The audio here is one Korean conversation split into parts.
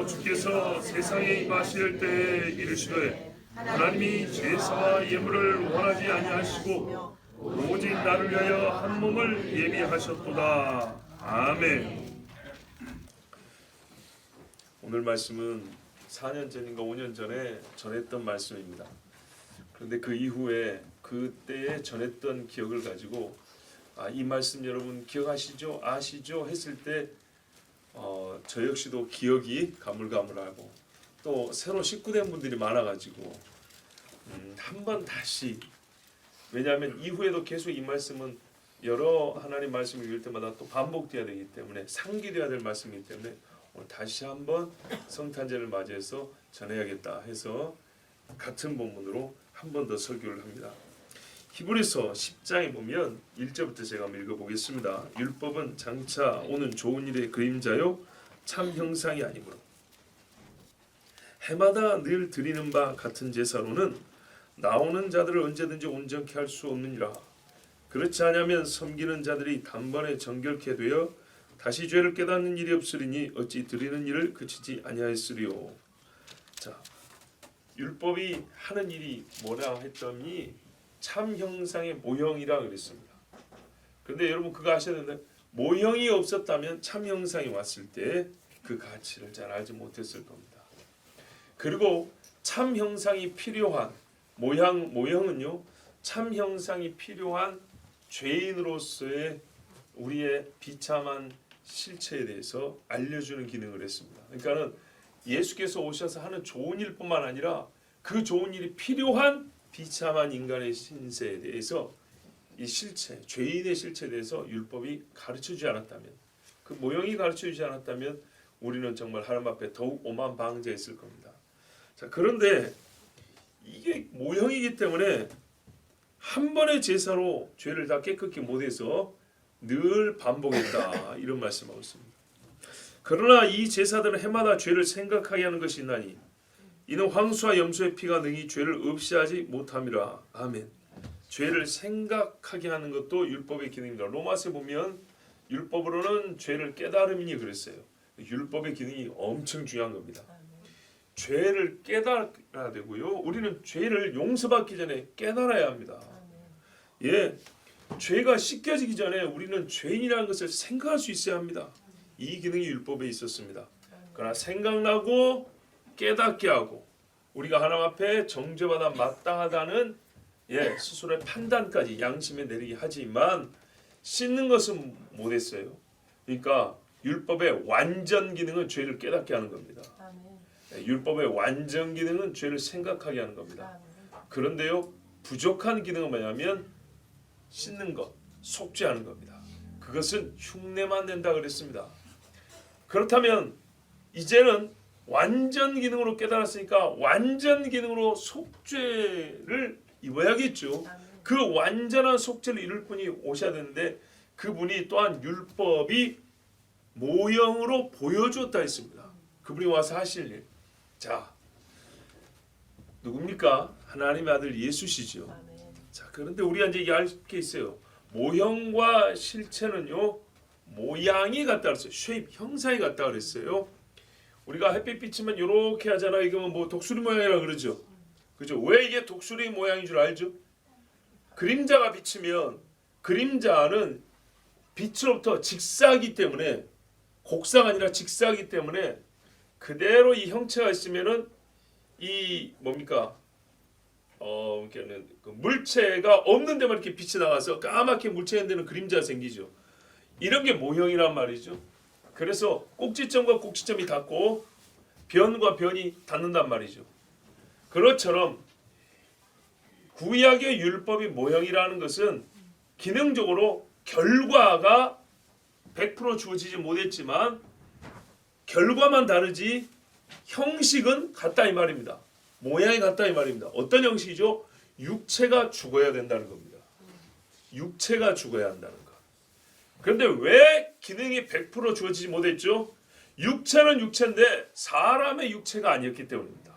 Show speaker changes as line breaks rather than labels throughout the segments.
그러므로 주께서 세상에 임하실 때 이르시되 하나님이 제사와 예물을 원하지 아니하시고 오직 나를 위하여 한 몸을 예비하셨도다. 아멘. 오늘 말씀은 4년 전인가 5년 전에 전했던 말씀입니다. 그런데 그 이후에 그때에 전했던 기억을 가지고 이 말씀 여러분 기억하시죠? 아시죠? 했을 때 저 역시도 기억이 가물가물하고 또 새로 식구된 분들이 많아가지고 한번 다시, 왜냐하면 이후에도 계속 이 말씀은 여러 하나님 말씀을 읽을 때마다 또 반복되어야 되기 때문에 상기되어야 될 말씀이기 때문에 오늘 다시 한번 성탄절을 맞이해서 전해야겠다 해서 같은 본문으로 한 번 더 설교를 합니다. 히브리서 10장에 보면 1절부터 제가 한번 읽어보겠습니다. 율법은 장차 오는 좋은 일의 그림자요 참 형상이 아니므로 해마다 늘 드리는 바 같은 제사로는 나오는 자들을 언제든지 온전케 할 수 없느니라. 그렇지 않으면 섬기는 자들이 단번에 정결케 되어 다시 죄를 깨닫는 일이 없으리니 어찌 드리는 일을 그치지 아니하였으리요. 자, 율법이 하는 일이 뭐라 했더니 참 형상의 모형이라 그랬습니다. 그런데 여러분 그거 아셔야 되는데 모형이 없었다면 참 형상이 왔을 때 그 가치를 잘 알지 못했을 겁니다. 그리고 참 형상이 필요한 모형은요, 참 형상이 필요한 죄인으로서의 우리의 비참한 실체에 대해서 알려주는 기능을 했습니다. 그러니까는 예수께서 오셔서 하는 좋은 일뿐만 아니라 그 좋은 일이 필요한 비참한 인간의 신세에 대해서 이 실체, 죄인의 실체에 대해서 율법이 가르쳐주지 않았다면, 그 모형이 가르쳐주지 않았다면 우리는 정말 하나님 앞에 더욱 오만방자했을 겁니다. 자, 그런데 이게 모형이기 때문에 한 번의 제사로 죄를 다 깨끗이 못해서 늘 반복했다 이런 말씀하고 있습니다. 그러나 이 제사들은 해마다 죄를 생각하게 하는 것이 있나니 이는 황소와 염소의 피가 능히 죄를 없이 하지 못함이라. 아멘. 죄를 생각하게 하는 것도 율법의 기능입니다. 로마서에 보면 율법으로는 죄를 깨달음이니 그랬어요. 율법의 기능이 엄청 중요한 겁니다. 죄를 깨달아야 되고요. 우리는 죄를 용서받기 전에 깨달아야 합니다. 예, 죄가 씻겨지기 전에 우리는 죄인이라는 것을 생각할 수 있어야 합니다. 이 기능이 율법에 있었습니다. 그러나 생각나고 깨닫게 하고 우리가 하나님 앞에 정죄받아 마땅하다는 스스로의 판단까지 양심에 내리게 하지만 씻는 것은 못했어요. 그러니까 율법의 완전 기능은 죄를 깨닫게 하는 겁니다. 율법의 완전 기능은 죄를 생각하게 하는 겁니다. 그런데요, 부족한 기능은 뭐냐면 씻는 것, 속죄하는 겁니다. 그것은 흉내만 낸다 그랬습니다. 그렇다면 이제는 완전 기능으로 깨달았으니까 완전 기능으로 속죄를 입어야겠죠. 그 완전한 속죄를 이룰 분이 오셔야 되는데 그분이 또한 율법이 모형으로 보여주었다 했습니다. 그분이 와서 하실 일. 자, 누굽니까? 하나님의 아들 예수시죠. 자, 그런데 우리가 이제 알 게 있어요. 모형과 실체는요, 모양이 같다 그랬어요. 쉐입, 형상이 같다 그랬어요. 우리가 햇빛 비치면 이렇게 하잖아요. 이거는 뭐 독수리 모양이라 그러죠. 그죠? 왜 이게 독수리 모양인 줄 알죠? 그림자가 비치면 그림자는 빛으로부터 직사하기 때문에 곡사가 아니라 직사하기 때문에 그대로 이 형체가 있으면은 이 뭡니까? 그 물체가 없는 데만 이렇게 빛이 나가서 까맣게 물체인 데는 그림자가 생기죠. 이런 게 모형이란 말이죠. 그래서 꼭지점과 꼭지점이 닿고 변과 변이 닿는단 말이죠. 그것처럼 구약의 율법이 모형이라는 것은 기능적으로 결과가 100% 주어지지 못했지만 결과만 다르지 형식은 같다 이 말입니다. 모양이 같다 이 말입니다. 어떤 형식이죠? 육체가 죽어야 된다는 겁니다. 육체가 죽어야 한다는 것. 그런데 왜 기능이 100% 주어지지 못했죠? 육체는 육체인데 사람의 육체가 아니었기 때문입니다.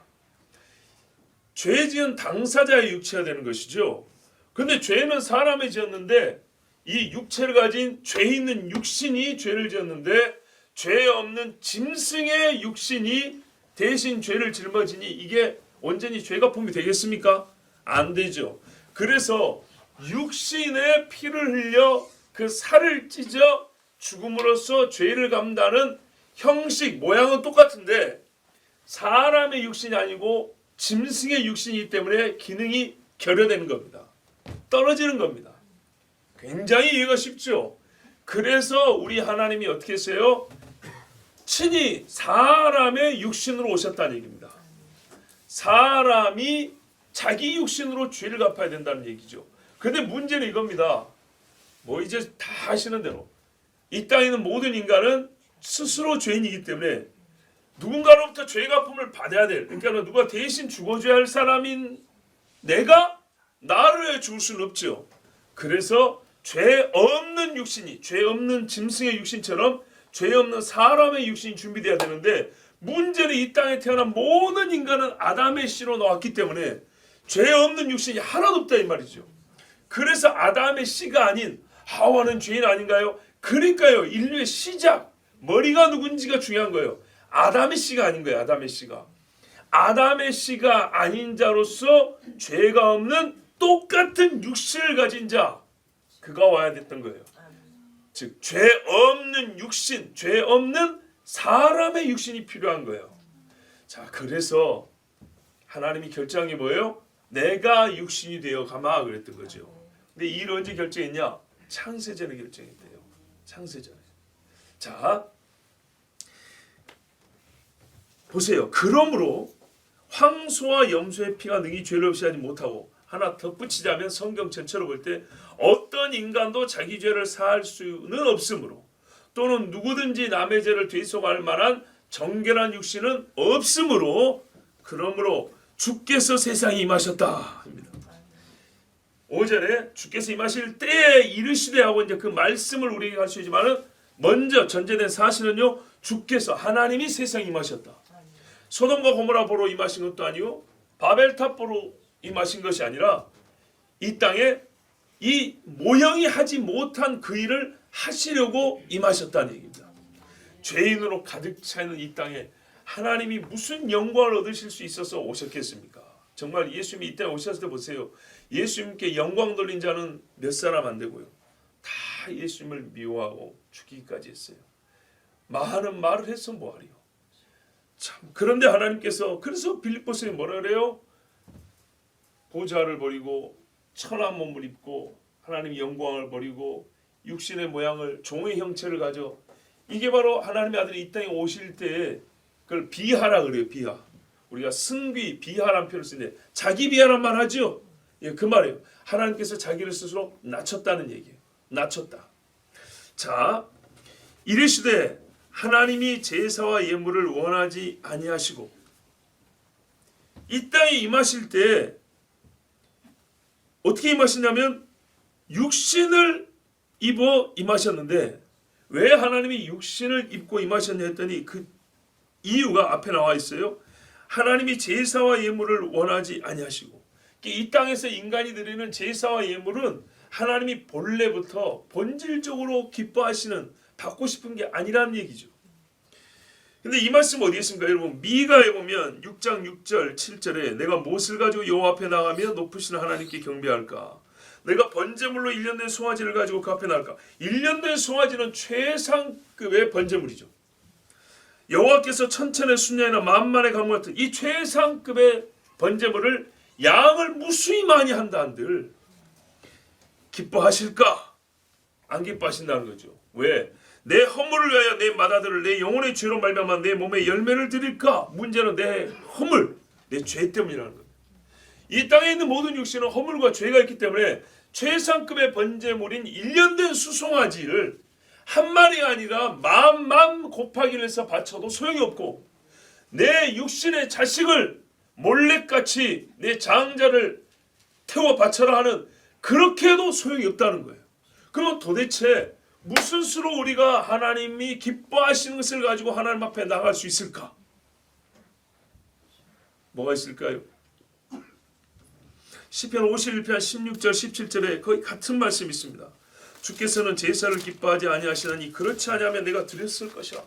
죄 지은 당사자의 육체가 되는 것이죠. 그런데 죄는 사람이 지었는데 이 육체를 가진 죄 있는 육신이 죄를 지었는데 죄 없는 짐승의 육신이 대신 죄를 짊어지니 이게 온전히 죄갚음이 되겠습니까? 안 되죠. 그래서 육신의 피를 흘려 그 살을 찢어 죽음으로써 죄를 감다는 형식, 모양은 똑같은데 사람의 육신이 아니고 짐승의 육신이기 때문에 기능이 결여되는 겁니다. 떨어지는 겁니다. 굉장히 이해가 쉽죠. 그래서 우리 하나님이 어떻게 했어요? 친히 사람의 육신으로 오셨다는 얘기입니다. 사람이 자기 육신으로 죄를 갚아야 된다는 얘기죠. 그런데 문제는 이겁니다. 뭐 이제 다 아시는 대로 이 땅에 있는 모든 인간은 스스로 죄인이기 때문에 누군가로부터 죄 갚음을 받아야 될, 그러니까 누가 대신 죽어줘야 할 사람인 내가 나를 죽을 수는 없죠. 그래서 죄 없는 육신이, 죄 없는 짐승의 육신처럼 죄 없는 사람의 육신이 준비돼야 되는데 문제는 이 땅에 태어난 모든 인간은 아담의 씨로 나왔기 때문에 죄 없는 육신이 하나도 없다 이 말이죠. 그래서 아담의 씨가 아닌 하와는 죄인 아닌가요? 그러니까요, 인류의 시작, 머리가 누군지가 중요한 거예요. 아담의 씨가 아닌 거예요. 아담의 씨가. 아담의 씨가 아닌 자로서 죄가 없는 똑같은 육신을 가진 자, 그가 와야 됐던 거예요. 즉 죄 없는 육신, 죄 없는 사람의 육신이 필요한 거예요. 자, 그래서 하나님이 결정한 게 뭐예요? 내가 육신이 되어 가마 그랬던 거죠. 근데 이 일을 언제 결정했냐? 창세전에 결정했대요. 창세전에. 자, 보세요. 그러므로 황소와 염소의 피가 능히 죄를 없이 하지 못하고, 하나 덧붙이자면 성경 전체로 볼 때 어떤 인간도 자기 죄를 사할 수는 없으므로, 또는 누구든지 남의 죄를 되소할 만한 정결한 육신은 없으므로, 그러므로 주께서 세상에 임하셨다 합니다. 5절에 주께서 임하실 때에 이르시되 하고 이제 그 말씀을 우리에게 가르치지만은 먼저 전제된 사실은요, 주께서 하나님이 세상에 임하셨다. 소돔과 고모라 보러 임하신 것도 아니고 바벨탑 보러 임하신 것이 아니라 이 땅에 이 모형이 하지 못한 그 일을 하시려고 임하셨다는 얘기입니다. 죄인으로 가득 차 있는 이 땅에 하나님이 무슨 영광을 얻으실 수 있어서 오셨겠습니까? 정말 예수님이 이 땅에 오셨을 때 보세요. 예수님께 영광 돌린 자는 몇 사람 안 되고요. 다 예수님을 미워하고 죽이기까지 했어요. 많은 말을 해서 뭐하리요. 참, 그런데 하나님께서, 그래서 빌립보서에 뭐라 그래요? 보좌를 버리고 천한 몸을 입고 하나님의 영광을 버리고 육신의 모양을, 종의 형체를 가져, 이게 바로 하나님의 아들이 이 땅에 오실 때 그걸 비하라 그래요. 비하. 우리가 승비, 비하란 표현을 쓰는데 자기 비하란 말 하죠. 예, 그 말이에요. 하나님께서 자기를 스스로 낮췄다는 얘기예요. 낮췄다. 자, 이르시되 하나님이 제사와 예물을 원하지 아니하시고, 이 땅에 임하실 때 어떻게 임하시냐면 육신을 입어 임하셨는데, 왜 하나님이 육신을 입고 임하셨냐 했더니 그 이유가 앞에 나와 있어요. 하나님이 제사와 예물을 원하지 아니하시고, 이 땅에서 인간이 드리는 제사와 예물은 하나님이 본래부터 본질적으로 기뻐하시는, 받고 싶은 게 아니라는 얘기죠. 근데 이 말씀 어디 있습니까? 여러분, 미가에 보면 6장 6절 7절에 내가 무엇을 가지고 여호와 앞에 나가며 높으신 하나님께 경배할까? 내가 번제물로 1년 된 송아지를 가지고 그 앞에 나갈까? 1년 된 송아지는 최상급의 번제물이죠. 여호와께서 천천의 순양이나 만만의 강물 같은 이 최상급의 번제물을 양을 무수히 많이 한다 한들 기뻐하실까? 안 기뻐하신다는 거죠. 왜? 내 허물을 위하여 내 맏아들을 내 영혼의 죄로 말미암아 내 몸에 열매를 드릴까? 문제는 내 허물, 내 죄 때문이라는 거예요. 이 땅에 있는 모든 육신은 허물과 죄가 있기 때문에 최상급의 번제물인 1년 된 수송아지를 한 마리가 아니라 만 곱하기를 해서 바쳐도 소용이 없고, 내 육신의 자식을 몰래같이 내 장자를 태워 바쳐라 하는, 그렇게 해도 소용이 없다는 거예요. 그럼 도대체 무슨 수로 우리가 하나님이 기뻐하시는 것을 가지고 하나님 앞에 나갈 수 있을까? 뭐가 있을까요? 시편 51편 16절 17절에 거의 같은 말씀이 있습니다. 주께서는 제사를 기뻐하지 아니하시나니 그렇지 아니하면 내가 드렸을 것이라.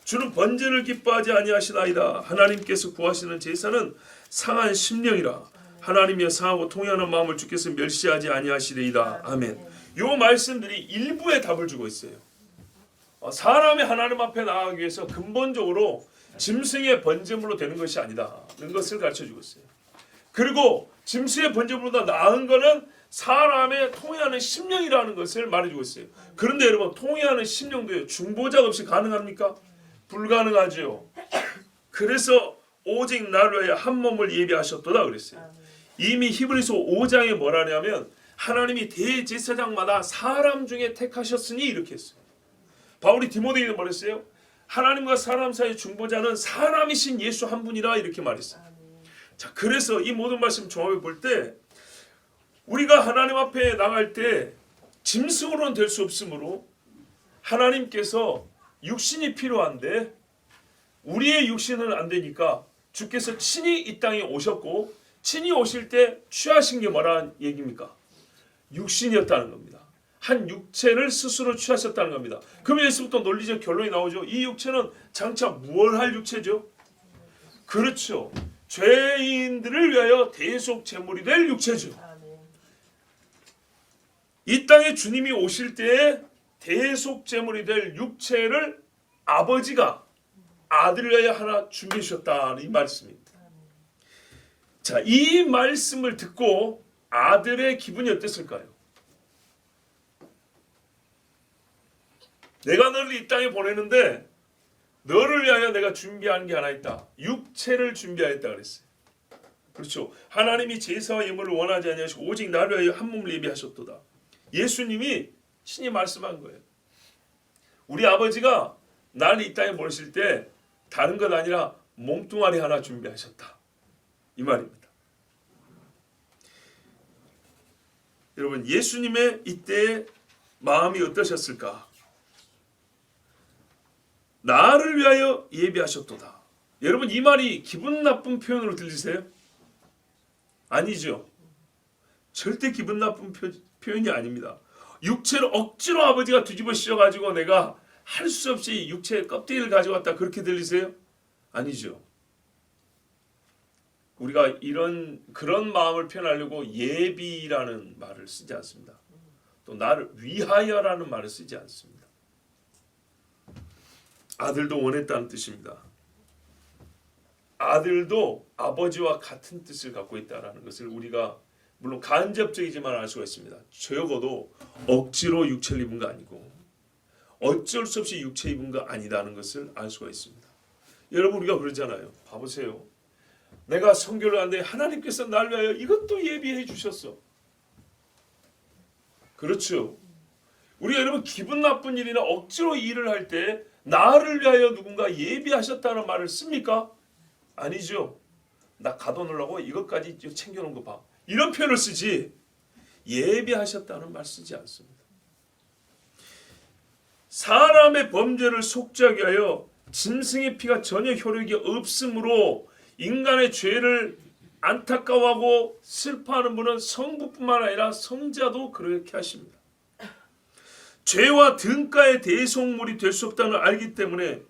주는 번제를 기뻐하지 아니하시나이다. 하나님께서 구하시는 제사는 상한 심령이라. 하나님이여 상하고 통회하는 마음을 주께서 멸시하지 아니하시리이다. 아멘. 요 말씀들이 일부의 답을 주고 있어요. 사람이 하나님 앞에 나아가기 위해서 근본적으로 짐승의 번제물로 되는 것이 아니다는 것을 가르쳐주고 있어요. 그리고 짐승의 번제물보다 나은 것은 사람의 통회하는 심령이라는 것을 말해주고 있어요. 그런데 여러분, 통회하는 심령도요, 중보자가 없이 가능합니까? 불가능하죠. 그래서 오직 나를 위하여 한 몸을 예비하셨도다 그랬어요. 이미 히브리서 5장에 뭐라냐면 하나님이 대제사장마다 사람 중에 택하셨으니 이렇게 했어요. 바울이 디모데에게 말했어요. 하나님과 사람 사이의 중보자는 사람이신 예수 한 분이라 이렇게 말했어요. 자, 그래서 이 모든 말씀 종합해 볼 때 우리가 하나님 앞에 나갈 때 짐승으로는 될 수 없으므로 하나님께서 육신이 필요한데 우리의 육신은 안 되니까 주께서 친히 이 땅에 오셨고 친히 오실 때 취하신 게 뭐라는 얘기입니까? 육신이었다는 겁니다. 한 육체를 스스로 취하셨다는 겁니다. 그럼 여기서부터 논리적 결론이 나오죠. 이 육체는 장차 무엇을 할 육체죠? 그렇죠. 죄인들을 위하여 대속 제물이 될 육체죠. 이 땅에 주님이 오실 때에 대속 제물이 될 육체를 아버지가 아들을 위하여 하나 준비해 주셨다는 이 말씀입니다. 자, 이 말씀을 듣고 아들의 기분이 어땠을까요? 내가 너를 이 땅에 보내는데 너를 위하여 내가 준비한 게 하나 있다. 육체를 준비하였다 그랬어요. 그렇죠. 하나님이 제사와 예물을 원하지 아니하시고 오직 나를 위하여 한 몸을 예비하셨도다. 예수님이 친히 말씀한 거예요. 우리 아버지가 나를 이 땅에 보내실 때 다른 것 아니라 몸뚱아리 하나 준비하셨다. 이 말입니다. 여러분, 예수님의 이때의 마음이 어떠셨을까? 나를 위하여 예비하셨도다. 여러분, 이 말이 기분 나쁜 표현으로 들리세요? 아니죠. 절대 기분 나쁜 표현이 아닙니다. 육체를 억지로 아버지가 뒤집어 씌워가지고 내가 할 수 없이 육체의 껍데기를 가져왔다 그렇게 들리세요? 아니죠. 우리가 그런 마음을 표현하려고 예비라는 말을 쓰지 않습니다. 또 나를 위하여라는 말을 쓰지 않습니다. 아들도 원했다는 뜻입니다. 아들도 아버지와 같은 뜻을 갖고 있다는 것을 우리가 물론 간접적이지만 알 수가 있습니다. 적어도 억지로 육체를 입은 거 아니고 어쩔 수 없이 육체 입은 거 아니다는 것을 알 수가 있습니다. 여러분, 우리가 그러잖아요. 봐보세요. 내가 선교를 하는데 하나님께서 나를 위하여 이것도 예비해 주셨어. 그렇죠. 우리가 여러분 기분 나쁜 일이나 억지로 일을 할 때 나를 위하여 누군가 예비하셨다는 말을 씁니까? 아니죠. 나 가둬놓으려고 이것까지 챙겨놓은 거 봐. 이런 표현을 쓰지 예비하셨다는 말 쓰지 않습니다. 사람의 범죄를 속죄하게 하여 짐승의 피가 전혀 효력이 없으므로 인간의 죄를 안타까워하고 슬퍼하는 분은 성부뿐만 아니라 성자도 그렇게 하십니다. 죄와 등가의 대속물이 될 수 없다는 걸 알기 때문에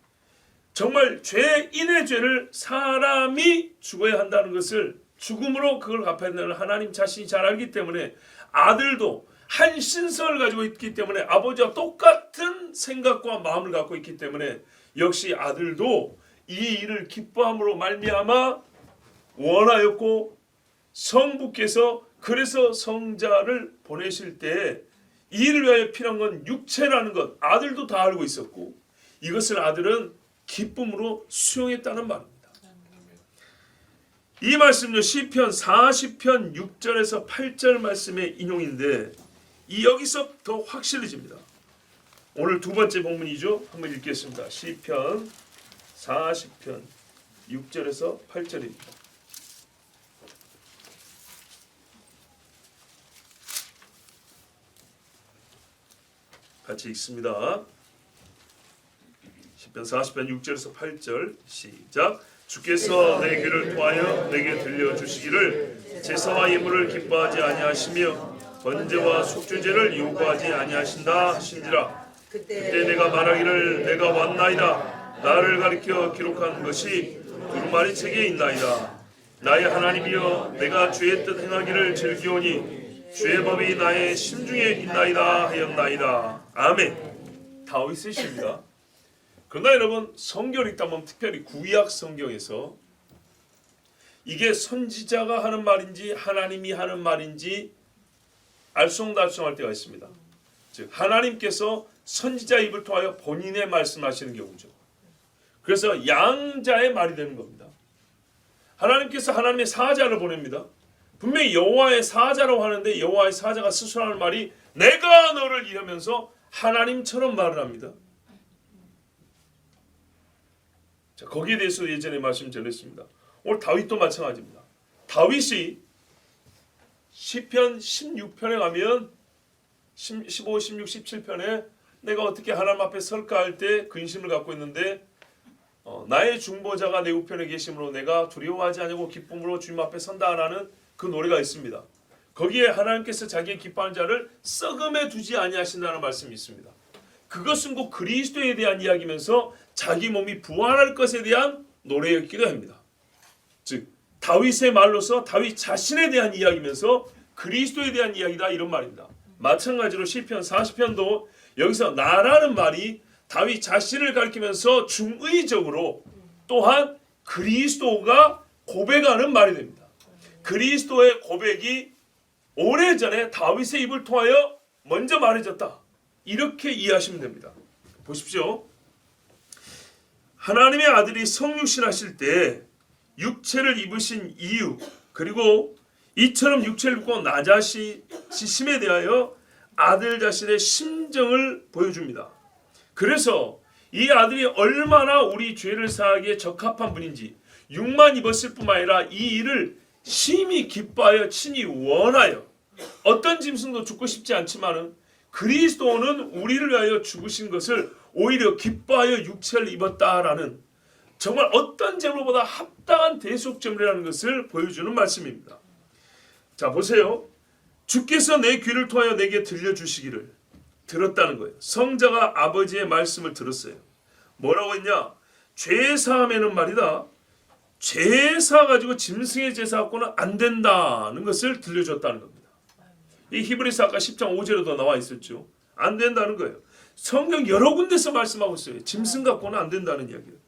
정말 죄인의 죄를 사람이 죽어야 한다는 것을 죽음으로 그걸 갚아야 된다는 하나님 자신이 잘 알기 때문에 아들도 한 신성을 가지고 있기 때문에 아버지와 똑같은 생각과 마음을 갖고 있기 때문에 역시 아들도 이 일을 기뻐함으로 말미암아 원하였고 성부께서 그래서 성자를 보내실 때 이 일을 위하여 필요한 건 육체라는 것 아들도 다 알고 있었고 이것을 아들은 기쁨으로 수용했다는 말입니다. 이 말씀은요 시편 40편 6절에서 8절 말씀의 인용인데 이 여기서 더 확실해집니다. 오늘 두 번째 본문이죠. 한번 읽겠습니다. 시편 40편 6절에서 8절입니다. 같이 읽습니다. 시편 40편 6절에서 8절 시작. 주께서 내 귀를 통하여 내게 들려주시기를 제사와 예물을 기뻐하지 아니하시며 번제와 속죄제를 요구하지 아니하신다 하신지라. 그때 내가 말하기를 내가 왔나이다. 나를 가리켜 기록한 것이 두루마리 책에 있나이다. 나의 하나님이여 내가 주의 뜻 행하기를 즐기오니 주의 법이 나의 심중에 있나이다 하였나이다. 아멘. 다윗의 시입니다. 그러나 여러분 성경을 읽다 보면 특별히 구약 성경에서 이게 선지자가 하는 말인지 하나님이 하는 말인지 알쏭달쏭할 때가 있습니다. 즉 하나님께서 선지자 입을 통하여 본인의 말씀하시는 경우죠. 그래서 양자의 말이 되는 겁니다. 하나님께서 하나님의 사자를 보냅니다. 분명히 여호와의 사자라고 하는데 여호와의 사자가 스스로 하는 말이 내가 너를 이러면서 하나님처럼 말을 합니다. 자, 거기에 대해서 예전에 말씀드렸습니다. 오늘 다윗도 마찬가지입니다. 다윗이 시편 16편에 가면 15, 16, 17편에 내가 어떻게 하나님 앞에 설까 할 때 근심을 갖고 있는데 나의 중보자가 내 우편에 계심으로 내가 두려워하지 아니하고 기쁨으로 주님 앞에 선다라는 그 노래가 있습니다. 거기에 하나님께서 자기의 기뻐하는 자를 썩음에 두지 아니하신다는 말씀이 있습니다. 그것은 곧 그리스도에 대한 이야기면서 자기 몸이 부활할 것에 대한 노래였기도 합니다. 즉 다윗의 말로서 다윗 자신에 대한 이야기면서 그리스도에 대한 이야기다 이런 말입니다. 마찬가지로 시편 40편도 여기서 나라는 말이 다윗 자신을 가리키면서 중의적으로 또한 그리스도가 고백하는 말이 됩니다. 그리스도의 고백이 오래전에 다윗의 입을 통하여 먼저 말해졌다. 이렇게 이해하시면 됩니다. 보십시오. 하나님의 아들이 성육신 하실 때 육체를 입으신 이유 그리고 이처럼 육체를 입고 나자시심에 대하여 아들 자신의 심정을 보여줍니다. 그래서 이 아들이 얼마나 우리 죄를 사하기에 적합한 분인지 육만 입었을 뿐만 아니라 이 일을 심히 기뻐하여 친히 원하여 어떤 짐승도 죽고 싶지 않지만은 그리스도는 우리를 위하여 죽으신 것을 오히려 기뻐하여 육체를 입었다라는 정말 어떤 제물보다 합당한 대속제물이라는 것을 보여주는 말씀입니다. 자 보세요. 주께서 내 귀를 통하여 내게 들려주시기를 들었다는 거예요. 성자가 아버지의 말씀을 들었어요. 뭐라고 했냐? 죄사함에는 말이다. 죄사 가지고 짐승의 제사 갖고는 안 된다는 것을 들려줬다는 겁니다. 이 히브리서 아까 10장 5절에도 나와 있었죠. 안 된다는 거예요. 성경 여러 군데서 말씀하고 있어요. 짐승 갖고는 안 된다는 이야기예요.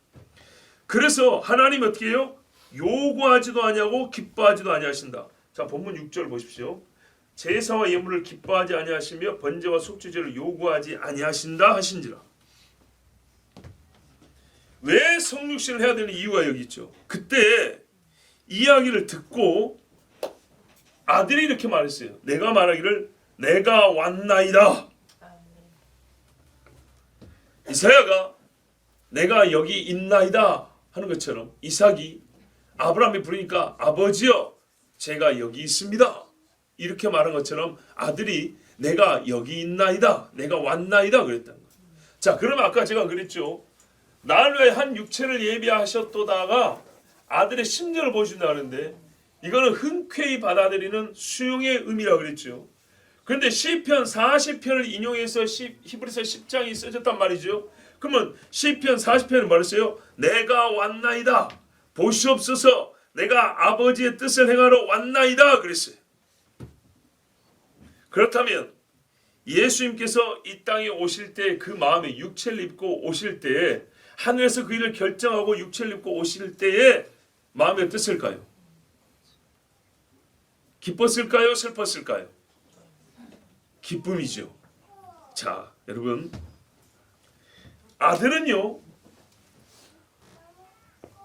그래서 하나님 어떻게 해요? 요구하지도 아니하고 기뻐하지도 아니하신다. 자 본문 6절 보십시오. 제사와 예물을 기뻐하지 아니하시며 번제와 속죄제를 요구하지 아니하신다 하신지라. 왜 성육신을 해야 되는 이유가 여기 있죠. 그때 이야기를 듣고 아들이 이렇게 말했어요. 내가 말하기를 내가 왔나이다. 이사야가 내가 여기 있나이다 하는 것처럼 이삭이 아브라함이 부르니까 아버지여 제가 여기 있습니다. 이렇게 말한 것처럼 아들이 내가 여기 있나이다. 내가 왔나이다 그랬다는 거예요. 자 그럼 아까 제가 그랬죠. 나를 위해 한 육체를 예비하셨도다가 아들의 심정을 보여준다 하는데 이거는 흔쾌히 받아들이는 수용의 의미라고 그랬죠. 그런데 시편 40편을 인용해서 히브리서 10장이 써졌단 말이죠. 그러면 시편 40편은 말했어요. 내가 왔나이다. 보시옵소서 내가 아버지의 뜻을 행하러 왔나이다 그랬어요. 그렇다면 예수님께서 이 땅에 오실 때 그 마음에 육체를 입고 오실 때에 하늘에서 그 일을 결정하고 육체를 입고 오실 때에 마음이 어땠을까요? 기뻤을까요? 슬펐을까요? 기쁨이죠. 자, 여러분 아들은요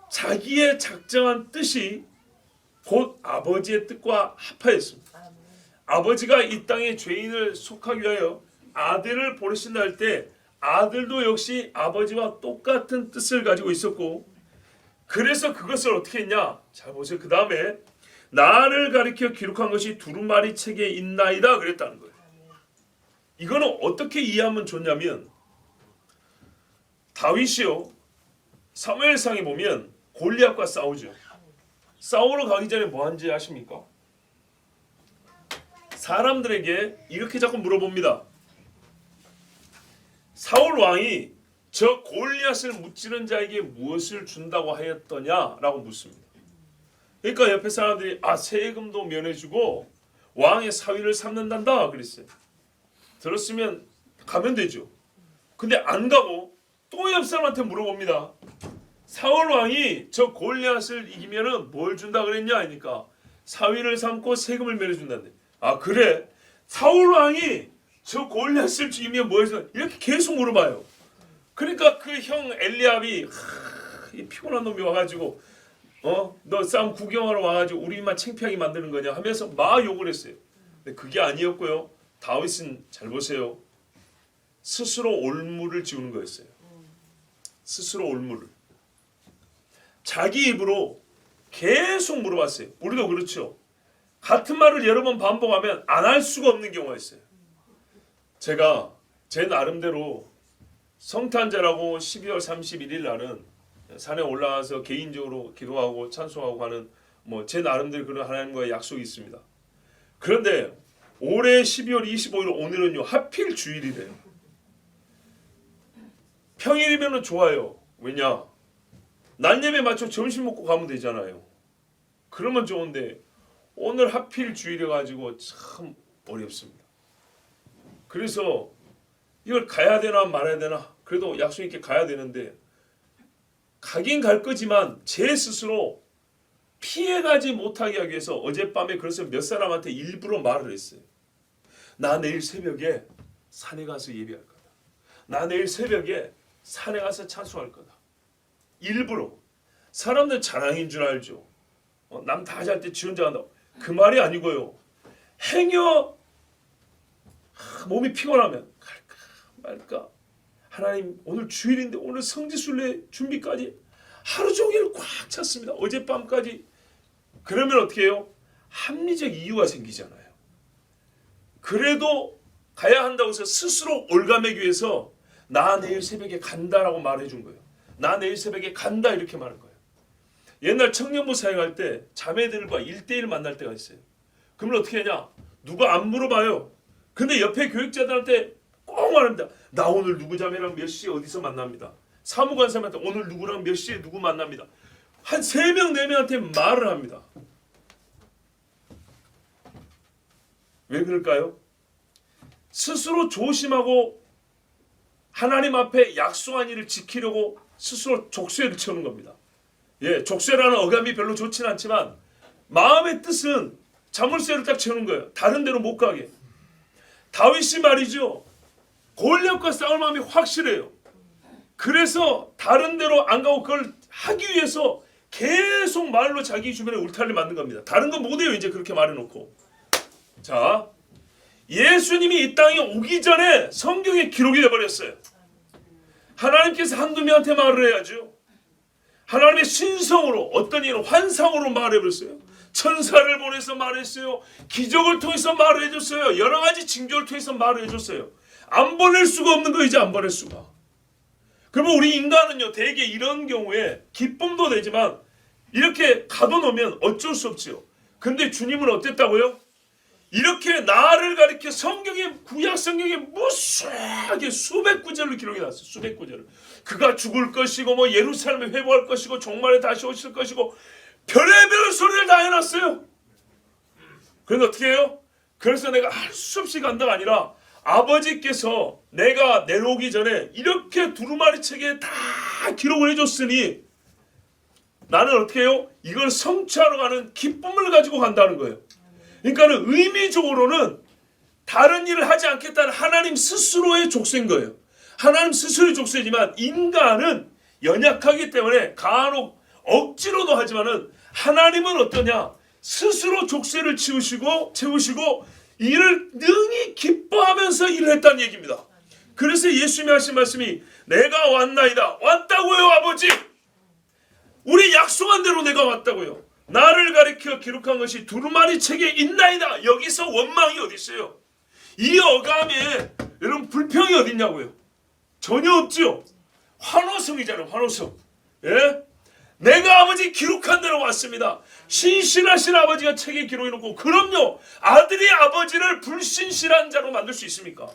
자기의 작정한 뜻이 곧 아버지의 뜻과 합하였습니다. 아버지가 이 땅에 죄인을 속하기 위하여 아들을 보내신다 할 때 아들도 역시 아버지와 똑같은 뜻을 가지고 있었고 그래서 그것을 어떻게 했냐? 자 보세요. 그 다음에 나를 가리켜 기록한 것이 두루마리 책에 있나이다 그랬다는 거예요. 이거는 어떻게 이해하면 좋냐면 다윗이요 사무엘상에 보면 골리앗과 싸우죠. 싸우러 가기 전에 뭐 한지 아십니까? 사람들에게 이렇게 자꾸 물어봅니다. 사울 왕이 저 골리앗을 무찌른 자에게 무엇을 준다고 하였더냐라고 묻습니다. 그러니까 옆에 사람들이 세금도 면해주고 왕의 사위를 삼는단다 그랬어요. 들었으면 가면 되죠. 근데 안 가고 또 옆 사람한테 물어봅니다. 사울 왕이 저 골리앗을 이기면은 뭘 준다 그랬냐 하니까 사위를 삼고 세금을 면해준다는데, 그래? 사울 왕이 저 골리앗을 죽이면 뭘 준다? 이렇게 계속 물어봐요. 그러니까 그 형 엘리압이 이 피곤한 놈이 와가지고 너 싸움 구경하러 와가지고 우리만 창피하게 만드는 거냐 하면서 막 욕을 했어요. 근데 그게 아니었고요. 다윗은 잘 보세요. 스스로 올무를 지우는 거였어요. 스스로 올무를. 자기 입으로 계속 물어봤어요. 우리도 그렇죠. 같은 말을 여러 번 반복하면 안 할 수가 없는 경우가 있어요. 제가 제 나름대로 성탄절하고 12월 31일 날은 산에 올라가서 개인적으로 기도하고 찬송하고 하는 제 나름대로 그런 하나님과의 약속이 있습니다. 그런데 올해 12월 25일 오늘은요 하필 주일이래요. 평일이면 좋아요. 왜냐? 날 예배 맞춰 점심 먹고 가면 되잖아요. 그러면 좋은데 오늘 하필 주일이 가지고 참 어렵습니다. 그래서 이걸 가야 되나 말아야 되나, 그래도 약속 있게 가야 되는데 가긴 갈 거지만 제 스스로 피해가지 못하게 하기 위해서 어젯밤에 그래서 몇 사람한테 일부러 말을 했어요. 나 내일 새벽에 산에 가서 예배할 거다. 나 내일 새벽에 산에 가서 찬송할 거다. 일부러. 사람들 자랑인 줄 알죠. 남 다 잘 때 지 혼자 한다. 그 말이 아니고요. 행여 몸이 피곤하면 갈까 말까. 하나님 오늘 주일인데 오늘 성지순례 준비까지 하루 종일 꽉 찼습니다. 어젯밤까지. 그러면 어떻게 해요? 합리적 이유가 생기잖아요. 그래도 가야 한다고 해서 스스로 올가매기 위해서 나 내일 새벽에 간다라고 말해준 거예요. 나 내일 새벽에 간다 이렇게 말한 거예요. 옛날 청년부 사역할 때 자매들과 1대1 만날 때가 있어요. 그러면 어떻게 하냐? 누가 안 물어봐요. 근데 옆에 교육자들한테 꼭 말합니다. 나 오늘 누구 자매랑 몇 시에 어디서 만납니다. 사무관사한테 오늘 누구랑 몇 시에 누구 만납니다. 한 3명 4명한테 말을 합니다. 왜 그럴까요? 스스로 조심하고 하나님 앞에 약속한 일을 지키려고 스스로 족쇄를 채우는 겁니다. 족쇄라는 어감이 별로 좋지는 않지만 마음의 뜻은 자물쇠를 딱 채우는 거예요. 다른 데로 못 가게. 다윗이 말이죠. 골리앗과 싸울 마음이 확실해요. 그래서 다른 데로 안 가고 그걸 하기 위해서 계속 말로 자기 주변에 울타리를 만든 겁니다. 다른 거 못해요. 이제 그렇게 말해놓고. 자, 예수님이 이 땅에 오기 전에 성경에 기록이 돼버렸어요. 하나님께서 한두 명한테 말을 해야죠. 하나님의 신성으로, 어떤 일은 환상으로 말해버렸어요. 천사를 보내서 말했어요. 기적을 통해서 말을 해줬어요. 여러 가지 징조를 통해서 말을 해줬어요. 안 보낼 수가 없는 거 이제 안 보낼 수가. 그러면 우리 인간은요, 대개 이런 경우에 기쁨도 되지만 이렇게 가둬놓으면 어쩔 수 없지요. 근데 주님은 어땠다고요? 이렇게 나를 가리켜 성경에, 구약 성경에 무수하게 수백 구절로 기록이 났어요. 수백 구절을. 그가 죽을 것이고 예루살렘에 회복할 것이고 종말에 다시 오실 것이고 별의별 소리를 다 해놨어요. 그런데 어떻게 해요? 그래서 내가 할 수 없이 간다가 아니라 아버지께서 내가 내려오기 전에 이렇게 두루마리 책에 다 기록을 해줬으니 나는 어떻게 해요? 이걸 성취하러 가는 기쁨을 가지고 간다는 거예요. 그러니까는 의미적으로는 다른 일을 하지 않겠다는 하나님 스스로의 족쇄인 거예요. 하나님 스스로의 족쇄지만 인간은 연약하기 때문에 간혹 억지로도 하지만은 하나님은 어떠냐? 스스로 족쇄를 채우시고 일을 능히 기뻐하면서 일을 했다는 얘기입니다. 그래서 예수님이 하신 말씀이 내가 왔나이다. 왔다고요, 아버지. 우리 약속한 대로 내가 왔다고요. 나를 가리켜 기록한 것이 두루마리 책에 있나이다. 여기서 원망이 어디 있어요? 이 어감에 여러분 불평이 어디 있냐고요? 전혀 없죠. 환호성이잖아요. 환호성. 예? 내가 아버지 기록한 대로 왔습니다. 신실하신 아버지가 책에 기록해놓고, 그럼요, 아들이 아버지를 불신실한 자로 만들 수 있습니까?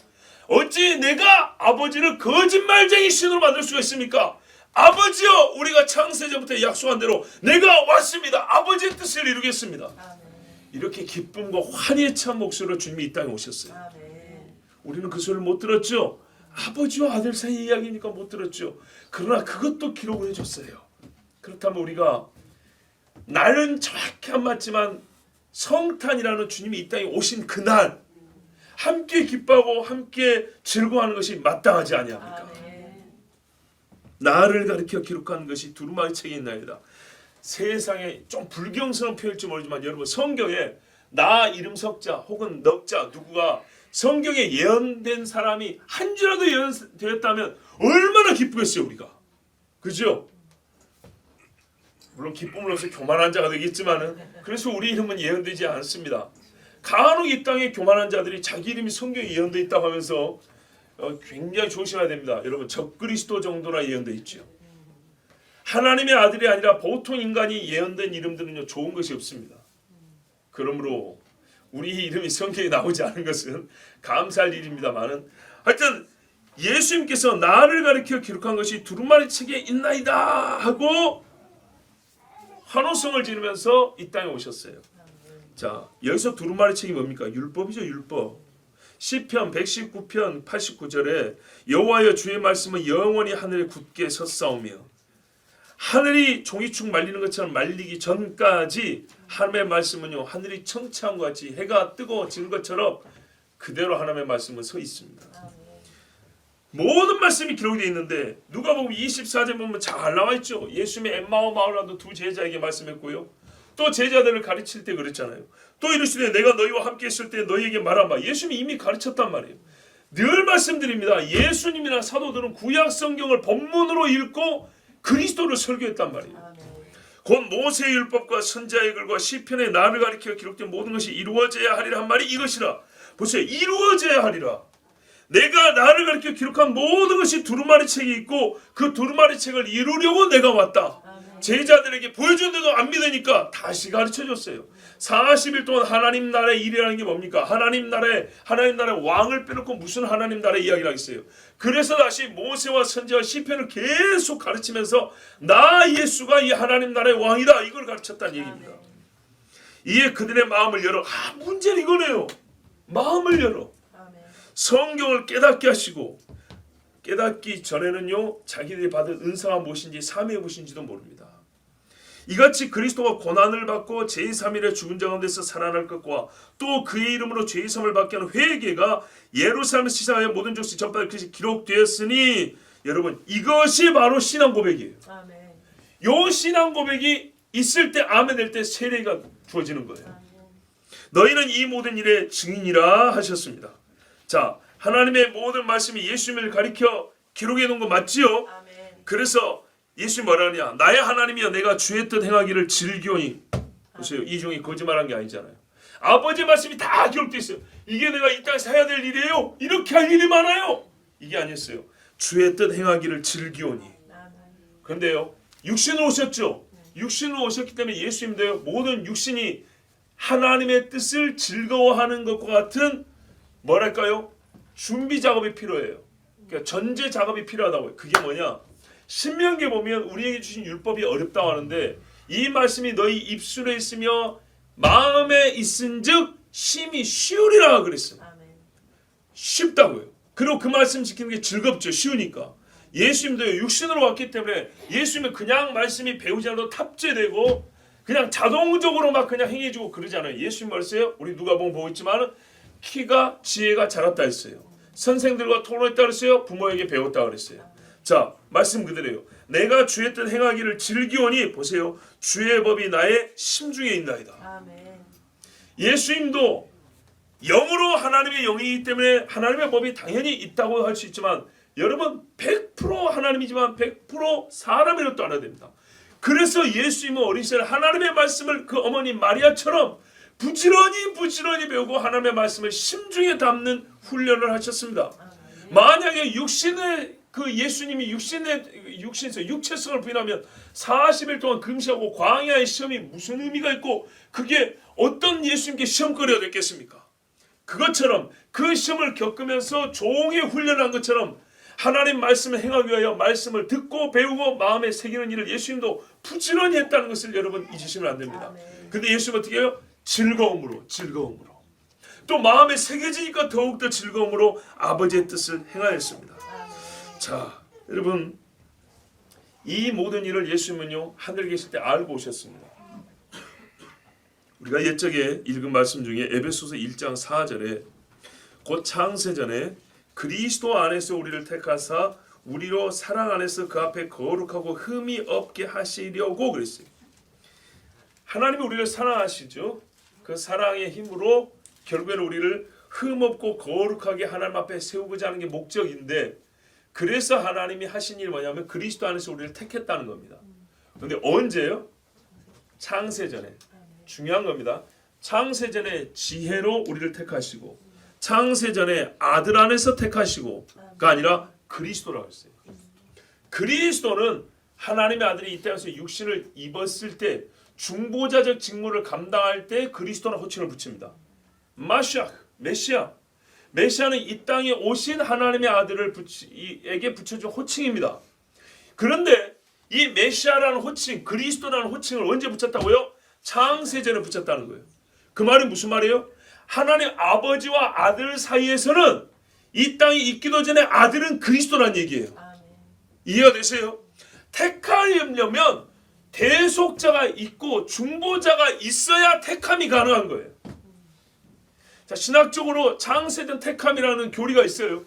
어찌 내가 아버지를 거짓말쟁이 신으로 만들 수가 있습니까? 아버지여, 우리가 창세전부터 약속한 대로 내가 왔습니다. 아버지의 뜻을 이루겠습니다. 이렇게 기쁨과 환희에 찬 목소리로 주님이 이 땅에 오셨어요. 우리는 그 소리를 못 들었죠. 아버지와 아들 사이 이야기니까 못 들었죠. 그러나 그것도 기록을 해줬어요. 그렇다면 우리가 날은 정확히 안 맞지만 성탄이라는 주님이 이 땅에 오신 그날 함께 기뻐하고 함께 즐거워하는 것이 마땅하지 아니합니까? 나를 가리켜 기록한 것이 두루마리 책에 있나이다. 세상에 좀 불경스러운 표현일지 모르지만 여러분, 성경에 나 이름 석자 혹은 넉자 누구가 성경에 예언된 사람이 한 주라도 예언되었다면 얼마나 기쁘겠어요 우리가. 그죠? 물론 기쁨을 얻어서 교만한 자가 되겠지만은, 그래서 우리 이름은 예언되지 않습니다. 간혹 이 땅에 교만한 자들이 자기 이름이 성경에 예언되어 있다고 하면서 굉장히 조심해야 됩니다. 여러분, 적그리스도 정도나 예언되어 있죠. 하나님의 아들이 아니라 보통 인간이 예언된 이름들은요 좋은 것이 없습니다. 그러므로 우리 이름이 성경에 나오지 않은 것은 감사할 일입니다만은, 하여튼 예수님께서 나를 가리켜 기록한 것이 두루마리 책에 있나이다 하고 환호성을 지르면서 이 땅에 오셨어요. 자, 여기서 두루마리 책이 뭡니까? 율법이죠, 율법. 시편 119편 89절에 여호와여, 주의 말씀은 영원히 하늘에 굳게 섰사오며, 하늘이 종이축 말리는 것처럼 말리기 전까지 하나님의 말씀은요 하늘이 청채함과 같이 해가 뜨거워지는 것처럼 그대로 하나님의 말씀은 서 있습니다. 모든 말씀이 기록이 되어 있는데 누가복음 24절 보면 잘 나와 있죠. 예수님이 엠마오 마을라도 두 제자에게 말씀했고요. 또 제자들을 가르칠 때 그랬잖아요. 또 이르시되 내가 너희와 함께 있을 때 너희에게 말하마. 예수님이 이미 가르쳤단 말이에요. 늘 말씀드립니다. 예수님이나 사도들은 구약 성경을 본문으로 읽고 그리스도를 설교했단 말이에요. 곧 모세의 율법과 선지자의 글과 시편의 나를 가리켜 기록된 모든 것이 이루어져야 하리라 한 말이 이것이라. 보세요. 이루어져야 하리라. 내가 나를 가리켜 기록한 모든 것이 두루마리 책이 있고 그 두루마리 책을 이루려고 내가 왔다. 제자들에게 보여줬는데도 안 믿으니까 다시 가르쳐줬어요. 40일 동안 하나님 나라의 일이라는 게 뭡니까? 하나님 나라의 왕을 빼놓고 무슨 하나님 나라의 이야기를 하겠어요. 그래서 다시 모세와 선지와 시편을 계속 가르치면서 나 예수가 이 하나님 나라의 왕이다, 이걸 가르쳤다는 얘기입니다. 이에 그들의 마음을 열어. 문제는 이거네요. 마음을 열어. 성경을 깨닫게 하시고, 깨닫기 전에는요 자기들이 받은 은사가 무엇인지 삶이 무엇인지도 모릅니다. 이같이 그리스도가 고난을 받고 제3일에 죽은 자 가운데서 살아날 것과 또 그의 이름으로 죄의 사함을 받게 하는 회개가 예루살렘 시사하여 모든 족속이 전파될 것이 기록되었으니, 여러분 이것이 바로 신앙 고백이에요. 아멘. 요 신앙 고백이 있을 때 아멘 될 때 세례가 주어지는 거예요. 아멘. 너희는 이 모든 일의 증인이라 하셨습니다. 자, 하나님의 모든 말씀이 예수님을 가리켜 기록해 놓은 거 맞지요? 아멘. 그래서 예수님 뭐라 하냐? 나의 하나님이여, 내가 주의 뜻 행하기를 즐기오니. 보세요. 이 중에 거짓말한 게 아니잖아요. 아버지 말씀이 다 기록되어 있어요. 이게 내가 이 땅에서 해야 될 일이에요? 이렇게 할 일이 많아요? 이게 아니었어요. 주의 뜻 행하기를 즐기오니. 그런데요, 육신으로 오셨죠? 육신으로 오셨기 때문에 예수님도요 모든 육신이 하나님의 뜻을 즐거워하는 것과 같은 뭐랄까요? 준비 작업이 필요해요. 그러니까 전제 작업이 필요하다고요. 그게 뭐냐? 신명기에 보면 우리에게 주신 율법이 어렵다고 하는데, 이 말씀이 너희 입술에 있으며 마음에 있은즉 심히 쉬우리라 그랬어요. 쉽다고요. 그리고 그 말씀 지키는 게 즐겁죠. 쉬우니까. 예수님도 육신으로 왔기 때문에 예수님은 그냥 말씀이 배우지 않아도 탑재되고 그냥 자동적으로 막 그냥 행해주고 그러잖아요. 예수님 말씀요. 우리 누가복음 보고 있지만 키가 지혜가 자랐다 했어요. 선생들과 토론했다 그랬어요. 부모에게 배웠다 그랬어요. 자, 말씀 그대로예요. 내가 주의 뜻 행하기를 즐기오니, 보세요. 주의 법이 나의 심중에 있나이다. 아멘. 예수님도 영으로 하나님의 영이기 때문에 하나님의 법이 당연히 있다고 할 수 있지만, 여러분 100% 하나님이지만 100% 사람이라도 알아야 됩니다. 그래서 예수님은 어린 시절에 하나님의 말씀을 그 어머니 마리아처럼 부지런히 배우고 하나님의 말씀을 심중에 담는 훈련을 하셨습니다. 만약에 육신의 그 예수님이 육체성을 부인하면 40일 동안 금식하고 광야의 시험이 무슨 의미가 있고 그게 어떤 예수님께 시험거리가 됐겠습니까? 그것처럼 그 시험을 겪으면서 종이 훈련한 것처럼 하나님 말씀을 행하기 위하여 말씀을 듣고 배우고 마음에 새기는 일을 예수님도 부지런히 했다는 것을 여러분 잊으시면 안 됩니다. 근데 예수님 어떻게 해요? 즐거움으로. 또 마음에 새겨지니까 더욱더 즐거움으로 아버지의 뜻을 행하였습니다. 자, 여러분, 이 모든 일을 예수님은요 하늘에 계실 때 알고 오셨습니다. 우리가 옛적에 읽은 말씀 중에 에베소서 1장 4절에 곧 창세전에 그리스도 안에서 우리를 택하사 우리로 사랑 안에서 그 앞에 거룩하고 흠이 없게 하시려고 그랬어요. 하나님이 우리를 사랑하시죠. 그 사랑의 힘으로 결국에는 우리를 흠없고 거룩하게 하나님 앞에 세우고자 하는 게 목적인데, 그래서 하나님이 하신 일이 뭐냐면 그리스도 안에서 우리를 택했다는 겁니다. 그런데 언제요? 창세전에. 중요한 겁니다. 창세전에 지혜로 우리를 택하시고 창세전에 아들 안에서 택하시고가 아니라 그리스도라고 했어요. 그리스도는 하나님의 아들이 이 땅에서 육신을 입었을 때 중보자적 직무를 감당할 때 그리스도라는 호칭을 붙입니다. 메시아. 메시아는 이 땅에 오신 하나님의 아들을 에게 붙여준 호칭입니다. 그런데 이 메시아라는 호칭, 그리스도라는 호칭을 언제 붙였다고요? 창세전에 붙였다는 거예요. 그 말이 무슨 말이에요? 하나님 아버지와 아들 사이에서는 이 땅에 있기도 전에 아들은 그리스도라는 얘기예요. 이해가 되세요? 택하려면 대속자가 있고 중보자가 있어야 택함이 가능한 거예요. 자, 신학적으로 창세전 택함이라는 교리가 있어요.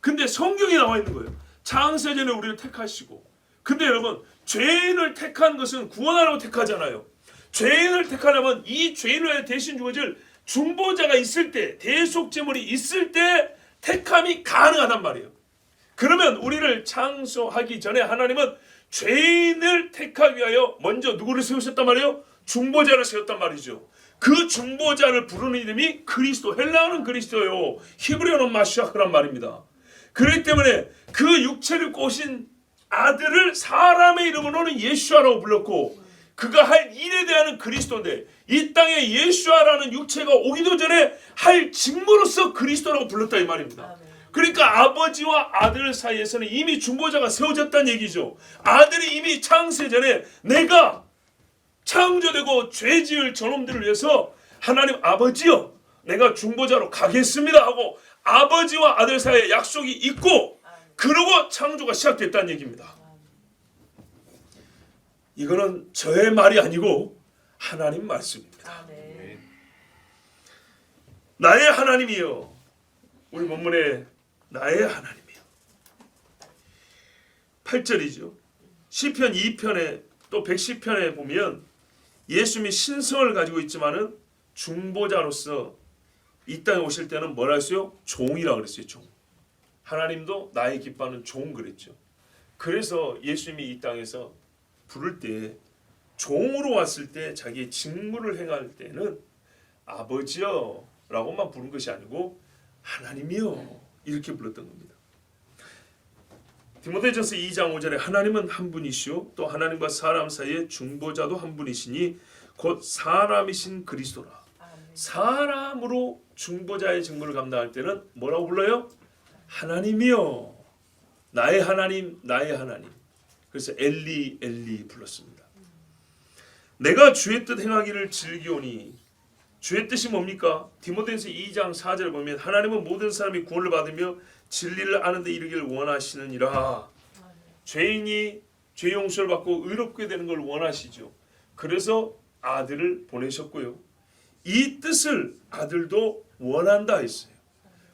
근데 성경에 나와 있는 거예요. 창세전에 우리를 택하시고. 근데 여러분, 죄인을 택한 것은 구원하라고 택하잖아요. 죄인을 택하려면 이 죄인을 대신 죽어질 중보자가 있을 때, 대속제물이 있을 때 택함이 가능하단 말이에요. 그러면 우리를 창조하기 전에 하나님은 죄인을 택하기 위하여 먼저 누구를 세우셨단 말이에요? 중보자를 세웠단 말이죠. 그 중보자를 부르는 이름이 그리스도, 헬라어는 그리스도요, 히브리어는 마시아흐란 말입니다. 그렇기 때문에 그 육체를 꼬신 아들을 사람의 이름으로는 예수아라고 불렀고, 그가 할 일에 대한 그리스도인데 이 땅에 예수아라는 육체가 오기도 전에 할 직무로서 그리스도라고 불렀다 이 말입니다. 그러니까 아버지와 아들 사이에서는 이미 중보자가 세워졌다는 얘기죠. 아들이 이미 창세전에 내가 창조되고 죄지을 저놈들을 위해서 하나님 아버지여 내가 중보자로 가겠습니다 하고 아버지와 아들 사이에 약속이 있고, 그러고 창조가 시작됐다는 얘기입니다. 이거는 저의 말이 아니고 하나님 말씀입니다. 나의 하나님이여. 우리 본문에 나의 하나님이여. 8절이죠. 시편 2편에 또 110편에 보면 예수님이 신성을 가지고 있지만은 중보자로서 이 땅에 오실 때는 뭐라 했어요? 종이라고 그랬어요. 종. 하나님도 나의 기뻐하는 종 그랬죠. 그래서 예수님이 이 땅에서 부를 때 종으로 왔을 때 자기의 직무를 행할 때는 아버지여 라고만 부른 것이 아니고 하나님이여 이렇게 불렀던 겁니다. 디모데전서 2장 5절에 하나님은 한 분이시오 또 하나님과 사람 사이의 중보자도 한 분이시니 곧 사람이신 그리스도라. 사람으로 중보자의 직무를 감당할 때는 뭐라고 불러요? 하나님이여, 나의 하나님, 나의 하나님. 그래서 엘리 엘리 불렀습니다. 내가 주의 뜻 행하기를 즐기오니, 주의 뜻이 뭡니까? 디모데전서 2장 4절을 보면 하나님은 모든 사람이 구원을 받으며 진리를 아는 데 이르기를 원하시느니라. 죄인이 죄 용서를 받고 의롭게 되는 걸 원하시죠. 그래서 아들을 보내셨고요. 이 뜻을 아들도 원한다 했어요.